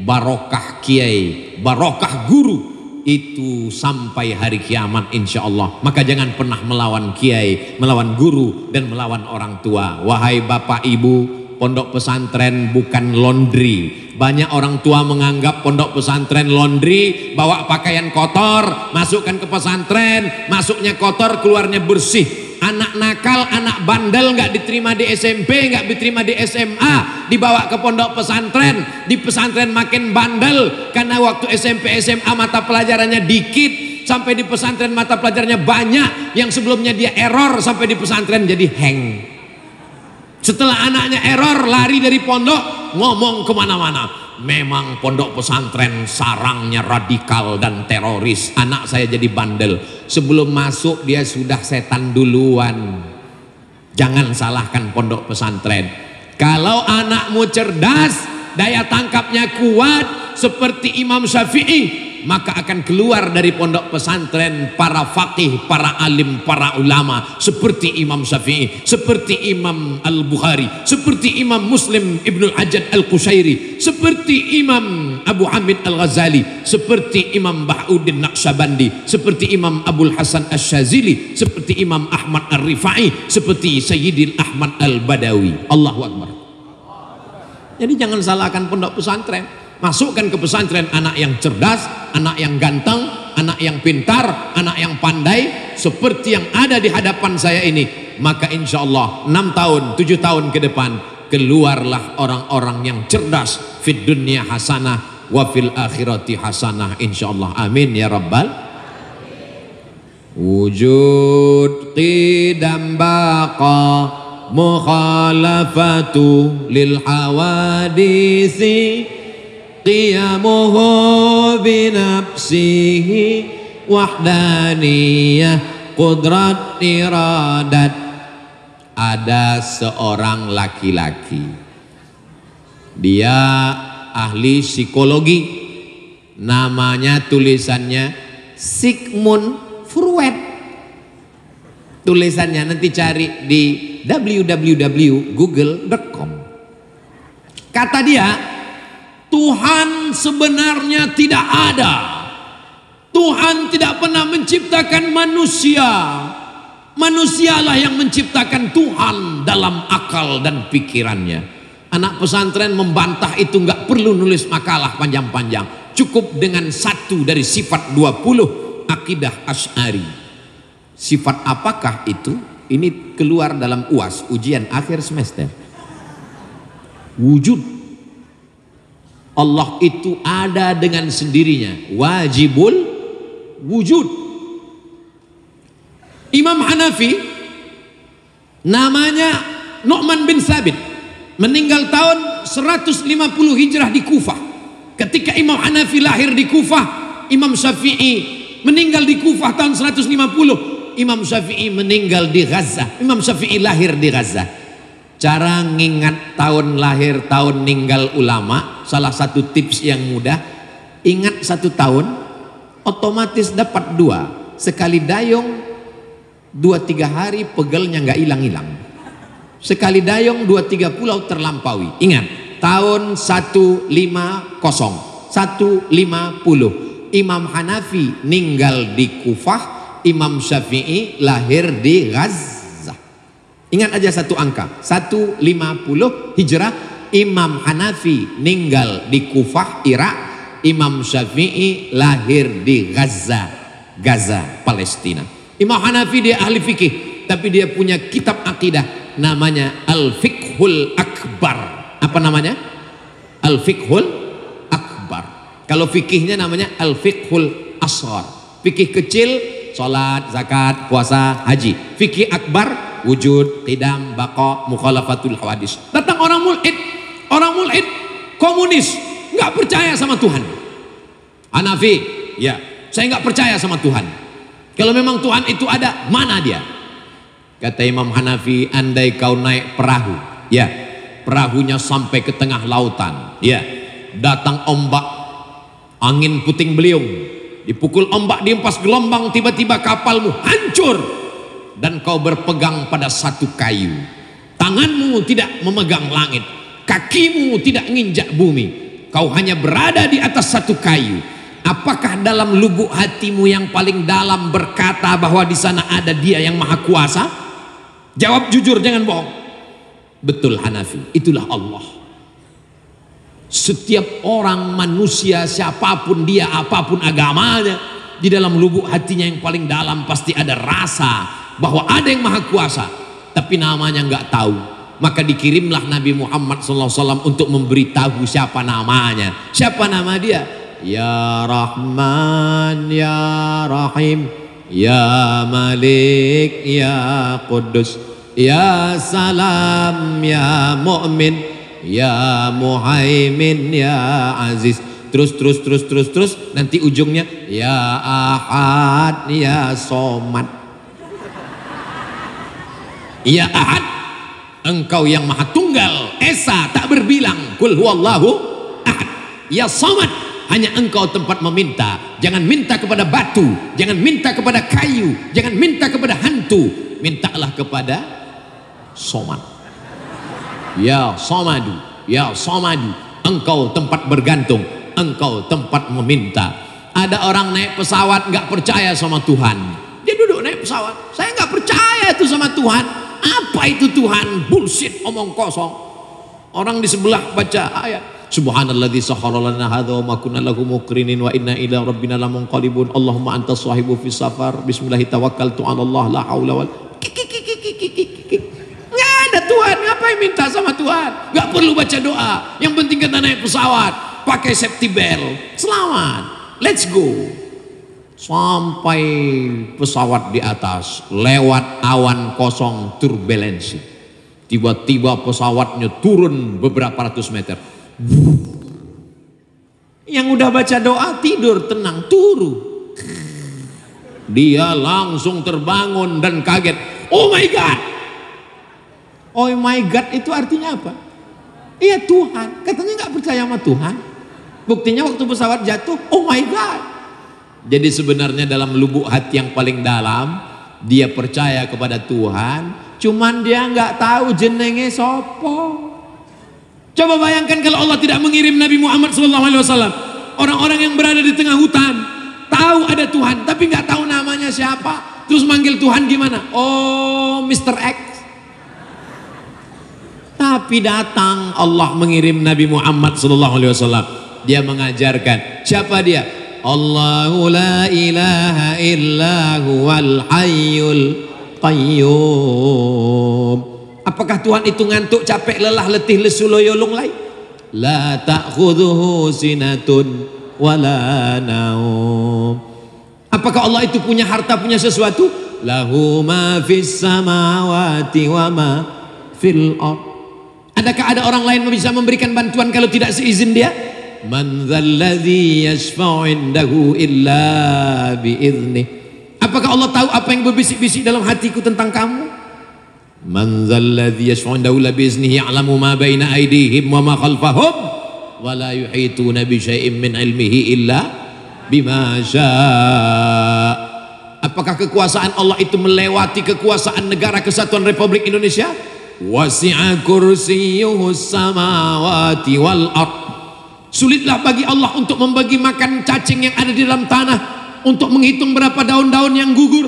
barokah kiai, barokah guru, itu sampai hari kiamat insya Allah. Maka jangan pernah melawan kiai, melawan guru, dan melawan orang tua. Wahai bapak ibu, pondok pesantren bukan laundry. Banyak orang tua menganggap pondok pesantren laundry, bawa pakaian kotor, masukkan ke pesantren, masuknya kotor, keluarnya bersih. Anak nakal, anak bandel nggak diterima di SMP, nggak diterima di SMA, dibawa ke pondok pesantren. Di pesantren makin bandel karena waktu SMP SMA mata pelajarannya dikit, sampai di pesantren mata pelajarannya banyak. Yang sebelumnya dia error, sampai di pesantren jadi hang. Setelah anaknya error, lari dari pondok, ngomong kemana-mana. Memang pondok pesantren sarangnya radikal dan teroris. Anak saya jadi bandel. Sebelum masuk dia sudah setan duluan. Jangan salahkan pondok pesantren. Kalau anakmu cerdas, daya tangkapnya kuat seperti Imam Syafi'i, maka akan keluar dari pondok pesantren para faqih, para alim, para ulama seperti Imam Syafi'i, seperti Imam Al-Bukhari, seperti Imam Muslim Ibnul Hajjaj Al-Qushairi, seperti Imam Abu Hamid Al-Ghazali, seperti Imam Bahauddin Naqsyabandi, seperti Imam Abul Hasan Asy-Syazili, seperti Imam Ahmad Ar-Rifai, seperti Sayyidil Ahmad Al-Badawi. Allahu Akbar. Jadi jangan salahkan pondok pesantren. Masukkan ke pesantren anak yang cerdas, anak yang ganteng, anak yang pintar, anak yang pandai seperti yang ada di hadapan saya ini. Maka insya Allah 6 tahun, 7 tahun ke depan keluarlah orang-orang yang cerdas. Fid dunya hasanah wa fil akhirati hasanah insya Allah. Amin ya rabbal. Wujud qidam baqa mukhalafatu lil hawadisi qiyamuhu binafsihi wahdaniyah qudrat iradat. Ada seorang laki-laki, dia ahli psikologi, namanya tulisannya Sigmund Freud. Tulisannya nanti cari di www.google.com. Kata dia, Tuhan sebenarnya tidak ada. Tuhan tidak pernah menciptakan manusia. Manusialah yang menciptakan Tuhan dalam akal dan pikirannya. Anak pesantren membantah itu, nggak perlu nulis makalah panjang-panjang. Cukup dengan 1 dari sifat 20 akidah Asy'ari. Sifat apakah itu?
Ini keluar dalam UAS, ujian akhir semester. Wujud. Allah itu ada dengan sendirinya, wajibul wujud. Imam Hanafi namanya Nu'man bin Sabit, meninggal tahun 150 Hijrah di Kufah. Ketika Imam Hanafi lahir di Kufah, Imam Syafi'i meninggal di Kufah tahun 150. Imam Syafi'i meninggal di Gaza. Imam Syafi'i lahir di Gaza. Cara ngingat tahun lahir, tahun meninggal ulama, salah satu tips yang mudah, ingat 1 tahun, otomatis dapat 2. Sekali dayung 2-3 hari pegelnya nggak hilang-hilang. Sekali dayung 2-3 pulau terlampaui. Ingat, tahun 150, 150. Imam Hanafi meninggal di Kufah, Imam Syafi'i lahir di Gaza. Ingat aja satu angka, 150 Hijrah. Imam Hanafi meninggal di Kufah, Irak. Imam Syafi'i lahir di Gaza, Palestina. Imam Hanafi dia ahli fikih, tapi dia punya kitab akidah namanya Al-Fiqhul Akbar. Apa namanya? Al-Fiqhul Akbar. Kalau fikihnya namanya Al-Fiqhul Asghar. Fikih kecil, salat, zakat, puasa, haji. Fikih akbar, wujud, qidam, baqa, mukhalafatul hawadis. Datang orang mulhid, komunis, nggak percaya sama Tuhan. Hanafi, ya, saya nggak percaya sama Tuhan. Kalau memang Tuhan itu ada, mana dia? Kata Imam Hanafi, andai kau naik perahu, ya, perahunya sampai ke tengah lautan, ya, datang ombak, angin puting beliung, dipukul ombak, dihempas gelombang, tiba-tiba kapalmu hancur dan kau berpegang pada satu kayu. Tanganmu tidak memegang langit, kakimu tidak nginjak bumi, kau hanya berada di atas satu kayu. Apakah dalam lubuk hatimu yang paling dalam berkata bahwa di sana ada Dia yang Maha Kuasa? Jawab jujur, jangan bohong. Betul Hanafi, itulah Allah. Setiap orang manusia, siapapun dia, apapun agamanya, di dalam lubuk hatinya yang paling dalam pasti ada rasa bahwa ada yang Maha Kuasa, tapi namanya nggak tahu. Maka dikirimlah Nabi Muhammad SAW untuk memberitahu siapa namanya. Siapa nama Dia? Ya Rahman, Ya Rahim, Ya Malik, Ya Qudus, Ya Salam, Ya Mu'min, Ya Muhaimin, Ya Aziz. Terus nanti ujungnya Ya Ahad, Ya Somad. Ya Ahad, Engkau yang Maha Tunggal, Esa, tak berbilang, Qul huwallahu ahad. Ya Somad, hanya Engkau tempat meminta. Jangan minta kepada batu, jangan minta kepada kayu, jangan minta kepada hantu, mintalah kepada Somad. Ya Somadu, Ya Somadu, Engkau tempat bergantung, Engkau tempat meminta. Ada orang naik pesawat nggak percaya sama Tuhan, dia duduk naik pesawat, saya nggak percaya itu sama Tuhan. Apa itu Tuhan? Bullshit, omong kosong. Orang di sebelah baca ayat, Subhanalladzi sakhkhara lana hadza wa ma kunna lahu muqrinin wa inna ila rabbina lamunqalibun. Allahumma antas sahibu fis safar. Bismillahi tawakkaltu 'alallah la haula wal. Enggak ada Tuhan, ngapain minta sama Tuhan? Enggak perlu baca doa. Yang penting kita naik pesawat, pakai safety belt, selamat. Let's go. Sampai pesawat di atas, lewat awan kosong turbulensi. Tiba-tiba pesawatnya turun beberapa ratus meter. Yang udah baca doa tidur tenang, turun. Dia langsung terbangun dan kaget. Oh my God. Oh my God itu artinya apa? Iya Tuhan. Katanya nggak percaya sama Tuhan. Buktinya waktu pesawat jatuh, oh my God. Jadi sebenarnya dalam lubuk hati yang paling dalam, dia percaya kepada Tuhan, cuman dia nggak tahu jenenge sopo. Coba bayangkan kalau Allah tidak mengirim Nabi Muhammad SAW. Orang-orang yang berada di tengah hutan, tahu ada Tuhan, tapi nggak tahu namanya siapa. Terus manggil Tuhan gimana? Oh, Mr. X. Tapi datang Allah mengirim Nabi Muhammad SAW. Dia mengajarkan. Siapa dia? Allahu la ilaha illa huwal hayyul
qayyum. Apakah Tuhan itu ngantuk, capek, lelah, letih, lesu, loyo, lunglai? La ta'khudhuhu sinatun wala naum. Apakah Allah itu punya harta, punya sesuatu? Lahu ma fis samawati wa ma fil ard. Adakah ada orang lain yang bisa memberikan bantuan kalau tidak seizin dia? Man dzalladzi yashfa'u indahu illa bi'idznih. Apakah Allah tahu apa yang berbisik-bisik dalam hatiku tentang kamu? Man dzalladzi yashfa'u indahu illa bi'idznih ya'lamu ma baina aydihim wa ma khalfahum wa la yuhituna bi syai'in min ilmihi illa bima syaa'. Apakah kekuasaan Allah itu melewati kekuasaan negara kesatuan Republik Indonesia? Wasi'a kursiyyuhus samawati wal ard. Sulitlah bagi Allah untuk membagi makan cacing yang ada di dalam tanah, untuk menghitung berapa daun-daun yang gugur.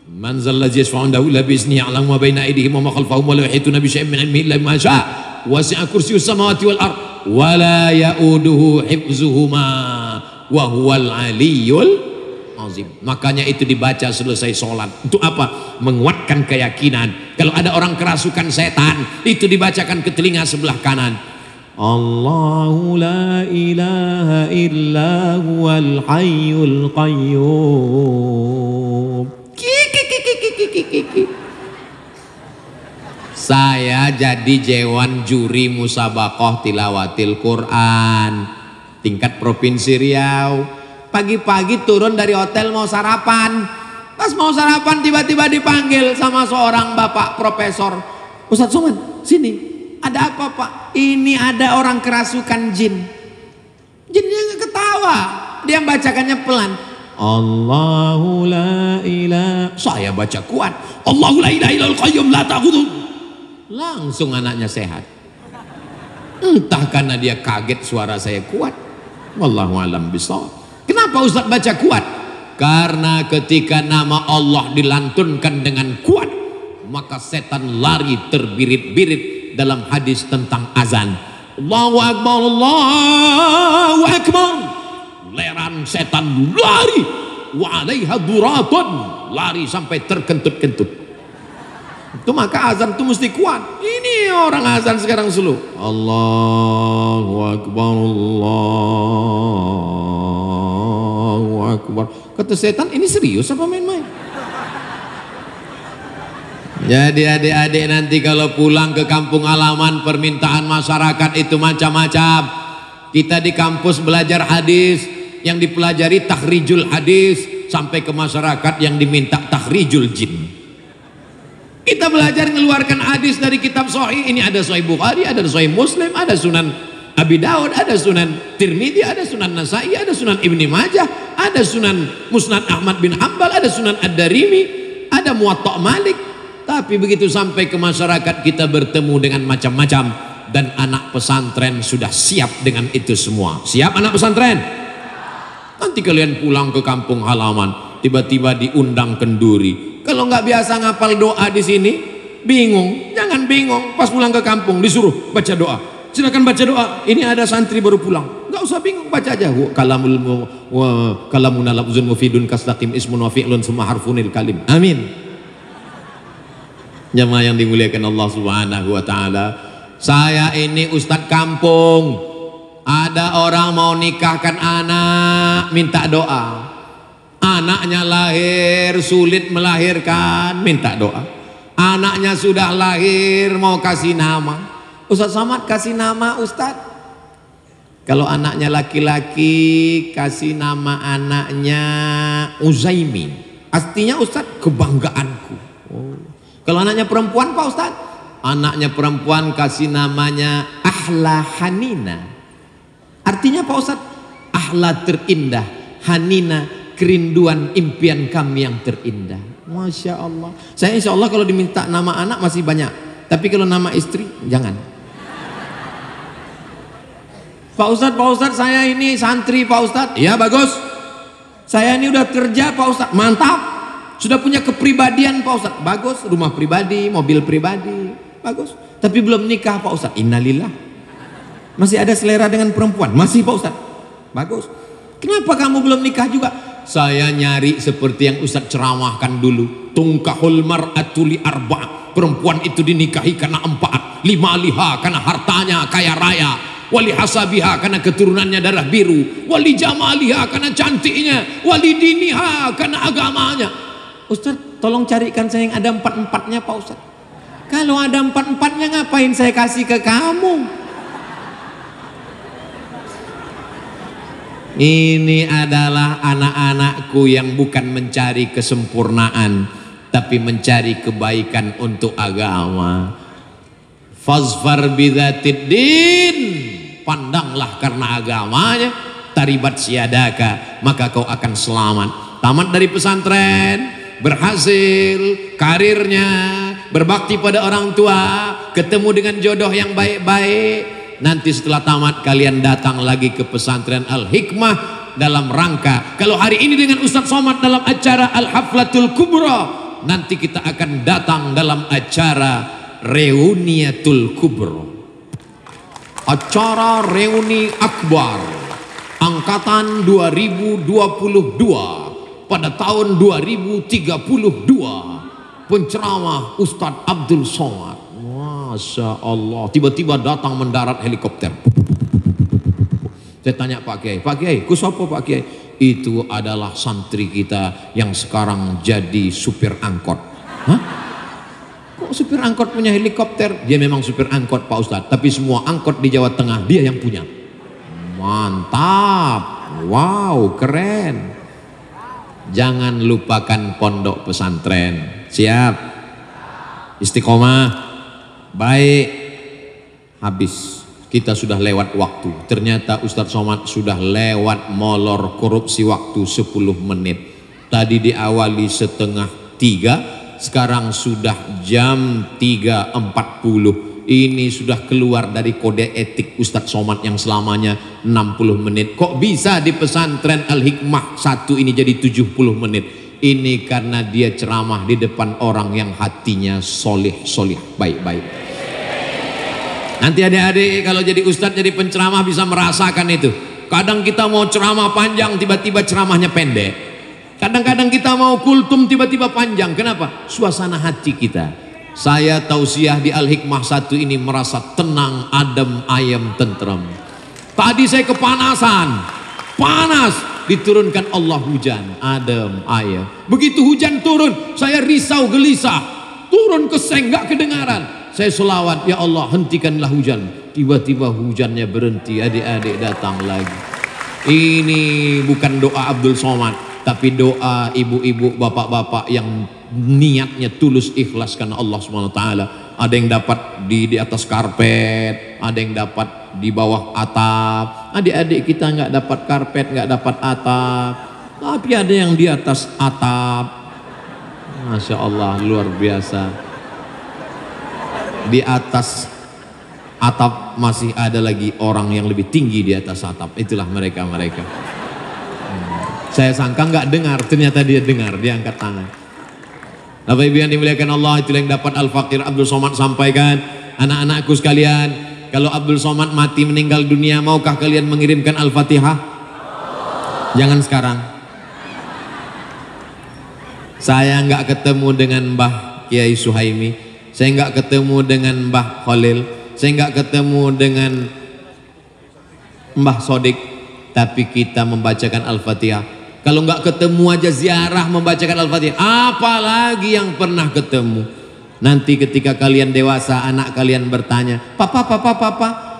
Man zalladzi yashfa'u 'indahu illa bi'idznihi ya'lamu ma baina aydihim wa ma khalfahum wa la yuhituna bi syai'in min 'ilmihi illa bima syaa'. Wasi'a kursiyyuhus samawati wal ard wa la ya'uduhu hifdzuhuma wa huwal 'aliyyul 'azim. Makanya itu dibaca selesai sholat. Untuk apa? Menguatkan keyakinan. Kalau ada orang kerasukan setan, itu dibacakan ke telinga sebelah kanan. Allahu la ilaha illa huwal hayyul qayyum. Saya jadi Dewan Juri Musabaqah Tilawatil Quran tingkat Provinsi Riau. Pagi-pagi turun dari hotel mau sarapan. Pas mau sarapan tiba-tiba dipanggil sama seorang bapak profesor. Ustadz Somad, sini. Ada apa Pak? Ini ada orang kerasukan jin. Jinnya nggak ketawa, dia bacakannya pelan. Allahu la ilaha. Saya baca kuat. Allahu la ilaha illal qayyum la ta'khudhu. Langsung anaknya sehat. Entah karena dia kaget suara saya kuat. Wallahu alam bishawab. Kenapa Ustaz baca kuat? Karena ketika nama Allah dilantunkan dengan kuat, maka setan lari terbirit-birit. Dalam hadis tentang azan, Allahu Akbar, Allahu Akbar, leran setan lari, wa alaiha duratun, lari sampai terkentut-kentut. Itu maka azan itu mesti kuat. Ini orang azan sekarang slow. Allahu Akbar, Allahu Akbar. Kata setan, ini serius apa main-main? Jadi adik-adik nanti kalau pulang ke kampung halaman, permintaan masyarakat itu macam-macam. Kita di kampus belajar hadis, yang dipelajari takhrijul hadis, sampai ke masyarakat yang diminta takhrijul jin. Kita belajar mengeluarkan hadis dari kitab Sahih. Ini ada Sahih Bukhari, ada Sahih Muslim, ada Sunan Abi Daud, ada Sunan Tirmidzi, ada Sunan Nasai, ada Sunan Ibni Majah, ada Sunan Musnad Ahmad bin Hanbal, ada Sunan Ad-Darimi, ada Muwatta Malik. Tapi begitu sampai ke masyarakat kita bertemu dengan macam-macam, dan anak pesantren sudah siap dengan itu semua. Siap anak pesantren? Nanti kalian pulang ke kampung halaman, tiba-tiba diundang kenduri. Kalau nggak biasa ngapal doa di sini, bingung. Jangan bingung. Pas pulang ke kampung disuruh baca doa. Silakan baca doa. Ini ada santri baru pulang. Nggak usah bingung, baca aja. Kalamun lafzun mufidun kastaqim ismun wa fi'lun summa harfunil kalim. Amin. Jamaah yang dimuliakan Allah Subhanahu wa taala. Saya ini ustadz kampung. Ada orang mau nikahkan anak, minta doa. Anaknya lahir, sulit melahirkan, minta doa. Anaknya sudah lahir, mau kasih nama. Ustadz Somad kasih nama ustadz. Kalau anaknya laki-laki, kasih nama anaknya Uzaimi. Artinya ustadz, kebanggaanku. Kalau anaknya perempuan Pak Ustadz, anaknya perempuan kasih namanya Ahla Hanina. Artinya Pak Ustadz, Ahla terindah, Hanina kerinduan impian kami yang terindah. Masya Allah. Saya insya Allah kalau diminta nama anak masih banyak, tapi kalau nama istri jangan. Pak Ustadz saya ini santri Pak Ustadz. Ya bagus. Saya ini udah kerja Pak Ustadz. Mantap. Sudah punya kepribadian Pak Ustadz. Bagus, rumah pribadi, mobil pribadi. Bagus. Tapi belum nikah Pak Ustadz. Innalillah. Masih ada selera dengan perempuan. Masih Pak Ustadz. Bagus. Kenapa kamu belum nikah juga? Saya nyari seperti yang Ustaz ceramahkan dulu. Tungkahul mar'atu li arba'. Perempuan itu dinikahi karena 4. Lima liha karena hartanya kaya raya. Wali hasabiha karena keturunannya darah biru. Wali jamaliha karena cantiknya. Wali diniha karena agamanya. Ustaz, tolong carikan saya yang ada 4-4-nya Pak Ustaz. Kalau ada 4-4-nya ngapain saya kasih ke kamu? Ini adalah anak-anakku yang bukan mencari kesempurnaan, tapi mencari kebaikan untuk agama. Fazfar bidzatid din, pandanglah karena agamanya. Taribat siadaka, maka kau akan selamat. Tamat dari pesantren, berhasil karirnya, berbakti pada orang tua, ketemu dengan jodoh yang baik-baik. Nanti setelah tamat kalian datang lagi ke pesantren Al-Hikmah dalam rangka, kalau hari ini dengan Ustaz Somad dalam acara Al-Haflatul Kubra, nanti kita akan datang dalam acara Reuniatul Kubra, acara reuni akbar angkatan 2022 pada tahun 2032. Penceramah Ustadz Abdul Somad. Masya Allah, tiba-tiba datang mendarat helikopter. Saya tanya Pak Kiai, kusopo Pak Kiai? Itu adalah santri kita yang sekarang jadi supir angkot. Hah? Kok supir angkot punya helikopter? Dia memang supir angkot Pak Ustadz, tapi semua angkot di Jawa Tengah dia yang punya. Mantap, wow, keren. Jangan lupakan pondok pesantren. Siap? Istiqomah. Baik, habis kita sudah lewat waktu. Ternyata Ustadz Somad sudah lewat molor korupsi waktu 10 menit. Tadi diawali 2:30, sekarang sudah jam 3.40. Ini sudah keluar dari kode etik Ustadz Somad yang selamanya 60 menit. Kok bisa di pesantren Al-Hikmah 1 ini jadi 70 menit? Ini karena dia ceramah di depan orang yang hatinya solih baik-baik. Nanti adik-adik kalau jadi ustadz, jadi penceramah bisa merasakan itu. Kadang kita mau ceramah panjang, tiba-tiba ceramahnya pendek. Kadang-kadang kita mau kultum, tiba-tiba panjang. Kenapa? Suasana hati kita. Saya tausiah di Al-Hikmah 1 ini merasa tenang, adem, ayem, tentrem. Tadi saya kepanasan, panas. Diturunkan Allah hujan, adem, ayem. Begitu hujan turun, saya risau, gelisah. Turun ke seng, gak kedengaran. Saya selawat, ya Allah hentikanlah hujan. Tiba-tiba hujannya berhenti, adik-adik datang lagi. Ini bukan doa Abdul Somad, tapi doa ibu-ibu, bapak-bapak yang niatnya tulus ikhlas karena Allah SWT. Ada yang dapat di atas karpet, ada yang dapat di bawah atap. Adik-adik kita nggak dapat karpet, nggak dapat atap, tapi ada yang di atas atap. Masya Allah, luar biasa. Di atas atap masih ada lagi orang yang lebih tinggi di atas atap. Itulah mereka. Saya sangka nggak dengar, ternyata dia dengar, dia angkat tangan. Bapak Ibu yang dimuliakan Allah, itu yang dapat Al-Fakir Abdul Somad sampaikan. Anak-anakku sekalian, kalau Abdul Somad mati meninggal dunia, maukah kalian mengirimkan Al-Fatihah? Jangan sekarang. Saya nggak ketemu dengan Mbah Kiai Suhaimi, saya nggak ketemu dengan Mbah Khalil, saya nggak ketemu dengan Mbah Sodik, tapi kita membacakan Al-Fatihah. Kalau nggak ketemu aja ziarah membacakan Al-Fatihah, apalagi yang pernah ketemu. Nanti ketika kalian dewasa, anak kalian bertanya, Papa,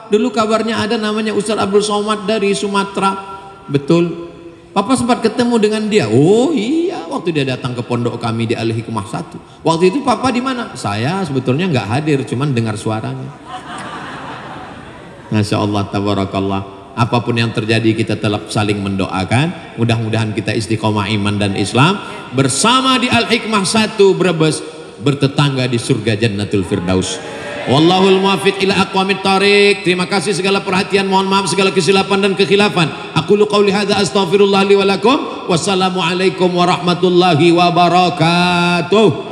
dulu kabarnya ada namanya Ustadz Abdul Somad dari Sumatera. Betul. Papa sempat ketemu dengan dia. Oh iya, waktu dia datang ke pondok kami di Al-Hikmah 1. Waktu itu Papa di mana? Saya sebetulnya nggak hadir, cuman dengar suaranya. Masya Allah, tabarakallah. Apapun yang terjadi kita tetap saling mendoakan. Mudah-mudahan kita istiqomah iman dan Islam bersama di Al-Hikmah 1 Brebes, bertetangga di surga Jannatul Firdaus. Wallahul muwaffiq ila aqwamit thariq. Terima kasih segala perhatian, mohon maaf segala kesilapan dan kekhilafan. Aqulu qauli hadza astaghfirullah li wa lakum. Wassalamualaikum warahmatullahi wabarakatuh.